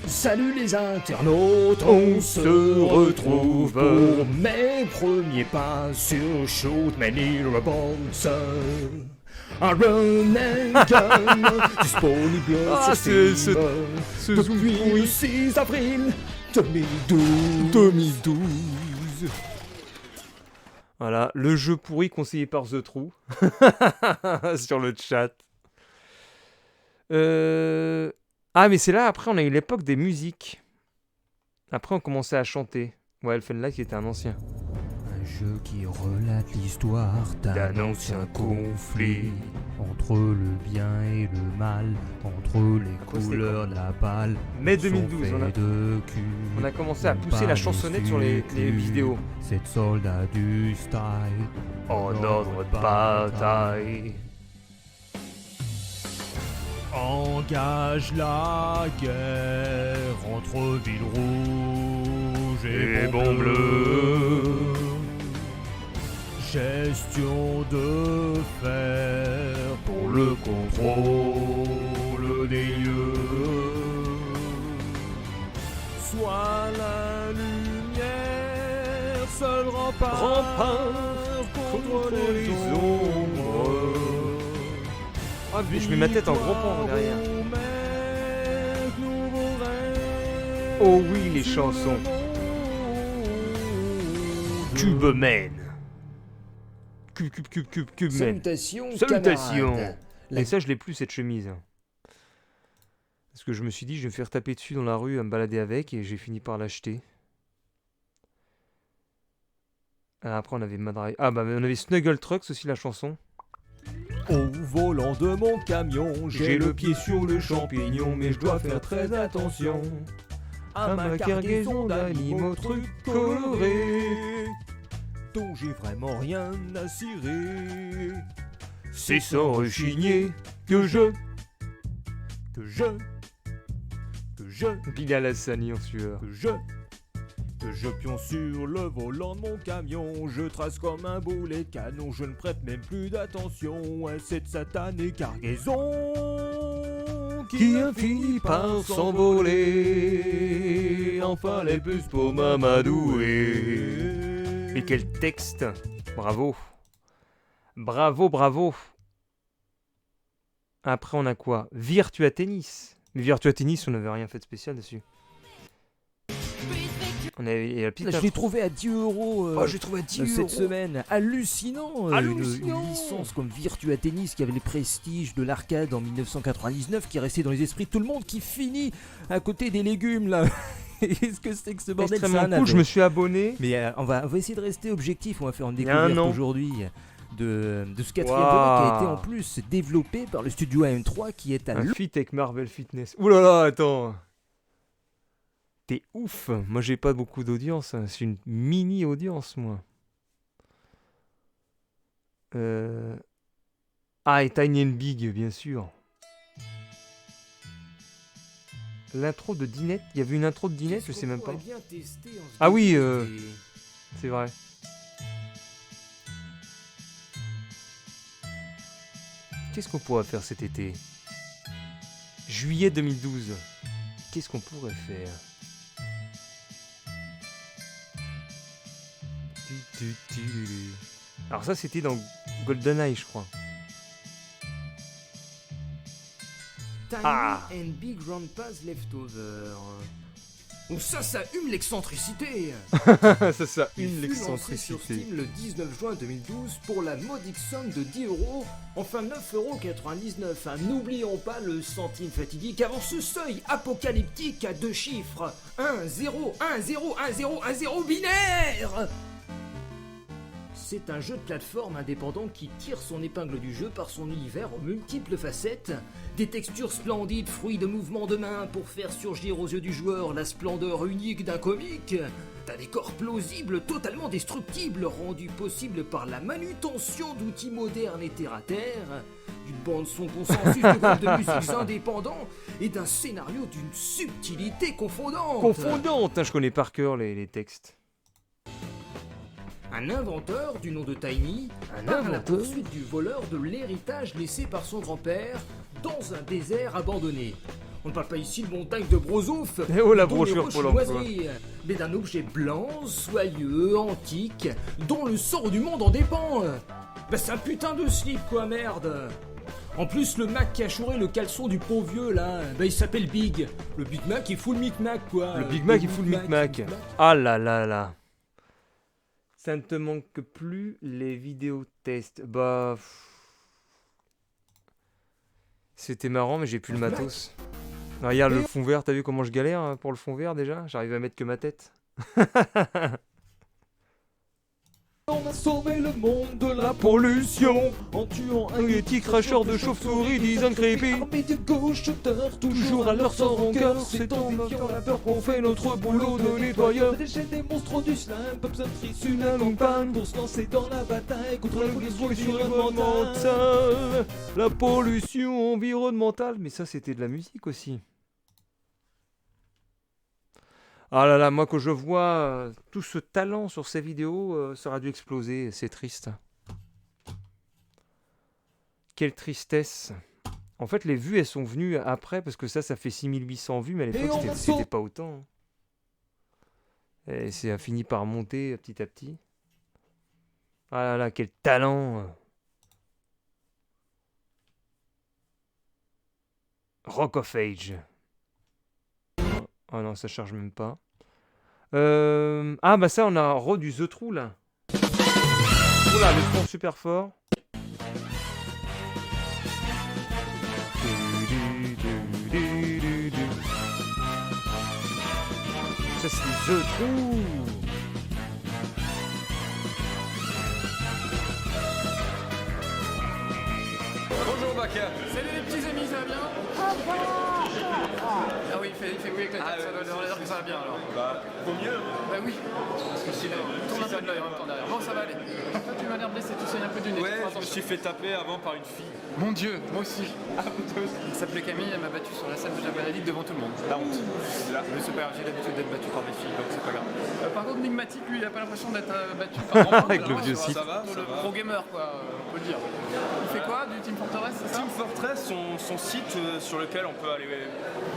Speaker 9: Salut les internautes, on se retrouve pour mes premiers pas sur Shoot Many Robots. Un run and gun disponible
Speaker 1: Ah,
Speaker 9: sur Steam
Speaker 1: ce
Speaker 9: depuis le 6 avril 2012.
Speaker 1: Voilà, le jeu pourri conseillé par The True sur le chat. Ah, mais c'est là, après, on a eu l'époque des musiques. Après, on commençait à chanter. Ouais, Elfenlight, qui était un ancien.
Speaker 12: Un jeu qui relate l'histoire d'un ancien conflit entre le bien et le mal, entre les couleurs de la balle.
Speaker 1: Mai 2012, on a commencé à pousser la chansonnette sur les vidéos.
Speaker 12: Cette soldat du style
Speaker 1: En ordre de bataille.
Speaker 12: engage la guerre entre ville rouge et bon bleu. Gestion de fer pour le contrôle des lieux. Sois la lumière, seul rempart contre les ombres.
Speaker 1: Ah, je mets ma tête en gros plan derrière. Oh oui, les chansons. Cubeman. Cubeman.
Speaker 9: Salutations,
Speaker 1: Salutations.
Speaker 9: camarades.
Speaker 1: Et ça, je l'ai plus, cette chemise. Parce que je me suis dit, je vais me faire taper dessus dans la rue à me balader avec, et j'ai fini par l'acheter. Après, on avait Madrive. Ah, bah, on avait Snuggle Trucks aussi, la chanson.
Speaker 12: Au volant de mon camion, j'ai le pied sur le champignon, mais je dois faire très attention à ma cargaison d'animaux trucs colorés, dont j'ai vraiment rien à cirer.
Speaker 1: C'est sans rechigner que je...
Speaker 12: Bilal Hassani en sueur. Je pionce sur le volant de mon camion, je trace comme un boulet de canon, je ne prête même plus d'attention à cette satanée cargaison qui a fini par s'envoler. Enfin les bus pour m'amadouer.
Speaker 1: Et quel texte! Bravo! Bravo, bravo! Après, on a quoi? Virtua Tennis. Mais Virtua Tennis, on n'avait rien fait de spécial dessus. On avait la petite
Speaker 12: Je l'ai trouvé à 10 €
Speaker 1: Oh, j'ai trouvé à 10
Speaker 12: cette
Speaker 1: €.
Speaker 12: semaine. Hallucinant,
Speaker 1: Hallucinant.
Speaker 12: Une licence comme Virtua Tennis qui avait les prestiges de l'arcade en 1999, qui restait dans les esprits de tout le monde, qui finit à côté des légumes là. Qu'est-ce que c'est que ce bordel?
Speaker 1: Extrêmement
Speaker 12: Ça,
Speaker 1: cool,
Speaker 12: avait.
Speaker 1: je me suis abonné.
Speaker 12: Mais on va essayer de rester objectif, on va faire une
Speaker 1: Il y a un
Speaker 12: découverte
Speaker 1: an.
Speaker 12: aujourd'hui de ce quatrième
Speaker 1: Waouh.
Speaker 12: volet qui a été en plus développé par le studio AM3 qui est à
Speaker 1: Un feat avec Marvel Fitness. Ouh là là, attends. T'es ouf. Moi, j'ai pas beaucoup d'audience. Hein. C'est une mini audience, moi. Ah, et Tiny and Big, bien sûr. L'intro de Dinette. Il y avait une intro de Dinette, je sais même pas. Ah oui, c'est vrai. Qu'est-ce qu'on pourrait faire cet été? Juillet 2012. Qu'est-ce qu'on pourrait faire? Alors ça, c'était dans GoldenEye, je crois.
Speaker 12: Tiny
Speaker 1: Ah.
Speaker 12: and Big Grandpa's Leftover. Oh, ça hume l'excentricité.
Speaker 1: Ça
Speaker 12: Il
Speaker 1: une
Speaker 12: fut lancé sur
Speaker 1: l'excentricité.
Speaker 12: Steam le 19 juin 2012 pour la modique somme de 10 €, enfin 9,99 €. Hein. N'oublions pas le centime fatidique avant ce seuil apocalyptique à 2 chiffres. 1, 0, 1, 0, 1, 0, 1, 0 binaire. C'est un jeu de plateforme indépendant qui tire son épingle du jeu par son univers aux multiples facettes. Des textures splendides, fruits de mouvements de main pour faire surgir aux yeux du joueur la splendeur unique d'un comique. D'un décor plausible, totalement destructible, rendu possible par la manutention d'outils modernes et terre-à-terre, d'une bande-son consensus de groupes de musiques indépendants et d'un scénario d'une subtilité confondante.
Speaker 1: Confondante, hein, je connais par cœur les textes.
Speaker 12: Un inventeur du nom de Tiny part à la poursuite du voleur de l'héritage laissé par son grand-père dans un désert abandonné. On ne parle pas ici de montagne de Brozouf,
Speaker 1: Eh oh, la
Speaker 12: dont
Speaker 1: brochure
Speaker 12: les
Speaker 1: pour l'emploi.
Speaker 12: chinoiseries, mais d'un objet blanc, soyeux, antique, dont le sort du monde en dépend. Bah c'est un putain de slip quoi, merde. En plus, le Mac qui a chouré le caleçon du pauvre vieux là, bah il s'appelle Big. Le Big Mac il fout le Micmac quoi.
Speaker 1: Le Big Mac, il fout le Micmac. Ah là là là. Ça ne te manque plus les vidéos tests. Bah. C'était marrant, mais j'ai plus le matos. Ah, regarde le fond vert, t'as vu comment je galère hein, pour le fond vert déjà? J'arrive à mettre que ma tête.
Speaker 12: On a sauvé le monde de la
Speaker 1: pollution
Speaker 12: en tuant
Speaker 1: un Yeti cracheur de chauve-souris, design creepy.
Speaker 12: armée de gauche
Speaker 1: Toujours à leur sans rancœur, c'est en défiant la peur qu'on fait notre boulot de nettoyeur.
Speaker 12: Déchets des monstres du slime, pop
Speaker 1: Une campagne
Speaker 12: pour se lancer dans la bataille contre la pollution environnementale.
Speaker 1: environnementale. La pollution environnementale. Mais ça, c'était de la musique aussi. Ah là là, moi quand je vois tout ce talent sur ces vidéos, ça aurait dû exploser, c'est triste. Quelle tristesse. En fait, les vues, elles sont venues après, parce que ça fait 6800 vues, mais à l'époque, c'était pas autant. Et ça a fini par monter petit à petit. Ah là là, quel talent. Rock of Age. Oh non, ça charge même pas. Ah bah ça, on a du The True là. Oula, le son super fort. Ça c'est The True.
Speaker 11: Bonjour Baka. Salut les petits amis, ça va bien? Ah oui, il fait oui avec la tête, ça doit leur dire que ça va bien alors.
Speaker 13: Bah, vaut mieux.
Speaker 11: Bah oui, parce que sinon, tourne un peu de l'œil en même temps derrière. Bon, ça va aller. Toi, tu m'as l'air blessé, tu saignes un peu du nez.
Speaker 13: Ouais,
Speaker 11: Fais
Speaker 13: je me
Speaker 11: attention.
Speaker 13: suis fait taper avant par une fille.
Speaker 11: Mon Dieu, moi aussi. Elle s'appelait Camille, elle m'a battu sur la scène de Jabberellic devant tout le monde.
Speaker 13: La honte.
Speaker 11: Mais c'est pas grave, j'ai l'habitude d'être battu par des filles, donc c'est pas grave. Par contre, Nigmatic, lui, il a pas l'impression d'être battu par des
Speaker 5: Avec le vieux site.
Speaker 11: Ça va, le pro gamer, quoi, on peut le dire. Il fait quoi du Team Fortress, c'est ça?
Speaker 13: Team Fortress, son site sur lequel on peut aller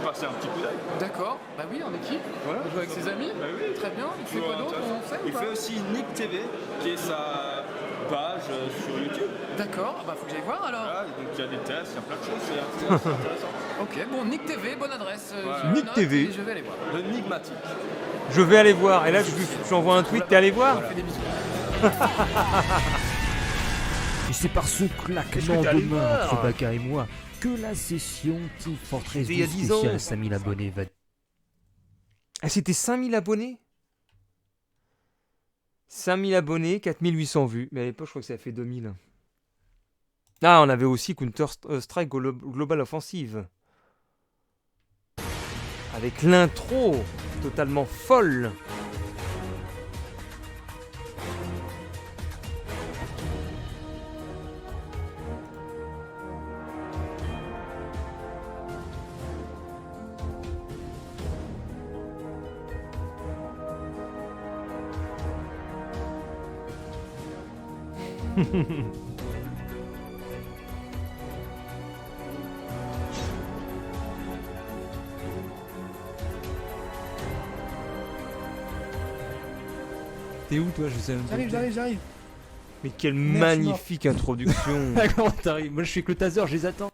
Speaker 13: passer un petit coup d'œil.
Speaker 11: D'accord, bah oui, en équipe.
Speaker 13: Voilà.
Speaker 11: On joue avec ses amis.
Speaker 13: Bah oui.
Speaker 11: Très bien. Il fait quoi d'autre, on sait ou
Speaker 13: Il
Speaker 11: pas
Speaker 13: fait aussi Nick TV, qui est sa page sur YouTube.
Speaker 11: D'accord, bah faut que j'aille voir alors.
Speaker 13: Voilà, donc il y a des tests, il y a plein de choses, c'est assez intéressant.
Speaker 11: Ok, bon, Nick TV, bonne adresse.
Speaker 13: Voilà.
Speaker 11: Je
Speaker 5: Nick
Speaker 11: note
Speaker 5: TV.
Speaker 11: et je vais aller voir.
Speaker 13: Le Nigmatic.
Speaker 1: Je vais aller voir. Et là, je lui envoie un tweet. T'es allé voir?
Speaker 11: Je fais des bisous.
Speaker 12: Et c'est par ce
Speaker 1: Qu'est-ce
Speaker 12: claquement
Speaker 1: que t'es allé
Speaker 12: de main
Speaker 1: voir
Speaker 12: entre Baka et moi que la session Team Fortress
Speaker 1: C'était il y a
Speaker 12: 12
Speaker 1: 10 ans.
Speaker 12: spécial 5000 abonnés va...
Speaker 1: Ah, c'était 5000 abonnés? 5000 abonnés, 4800 vues. Mais à l'époque, je crois que ça a fait 2000. Ah, on avait aussi Counter-Strike Global Offensive. Avec l'intro totalement folle. T'es où toi? Je sais même pas.
Speaker 8: J'arrive.
Speaker 1: Mais quelle
Speaker 8: Merde, je suis mort.
Speaker 1: magnifique introduction.
Speaker 12: Comment t'arrives? Moi je suis avec le taser, je les attends.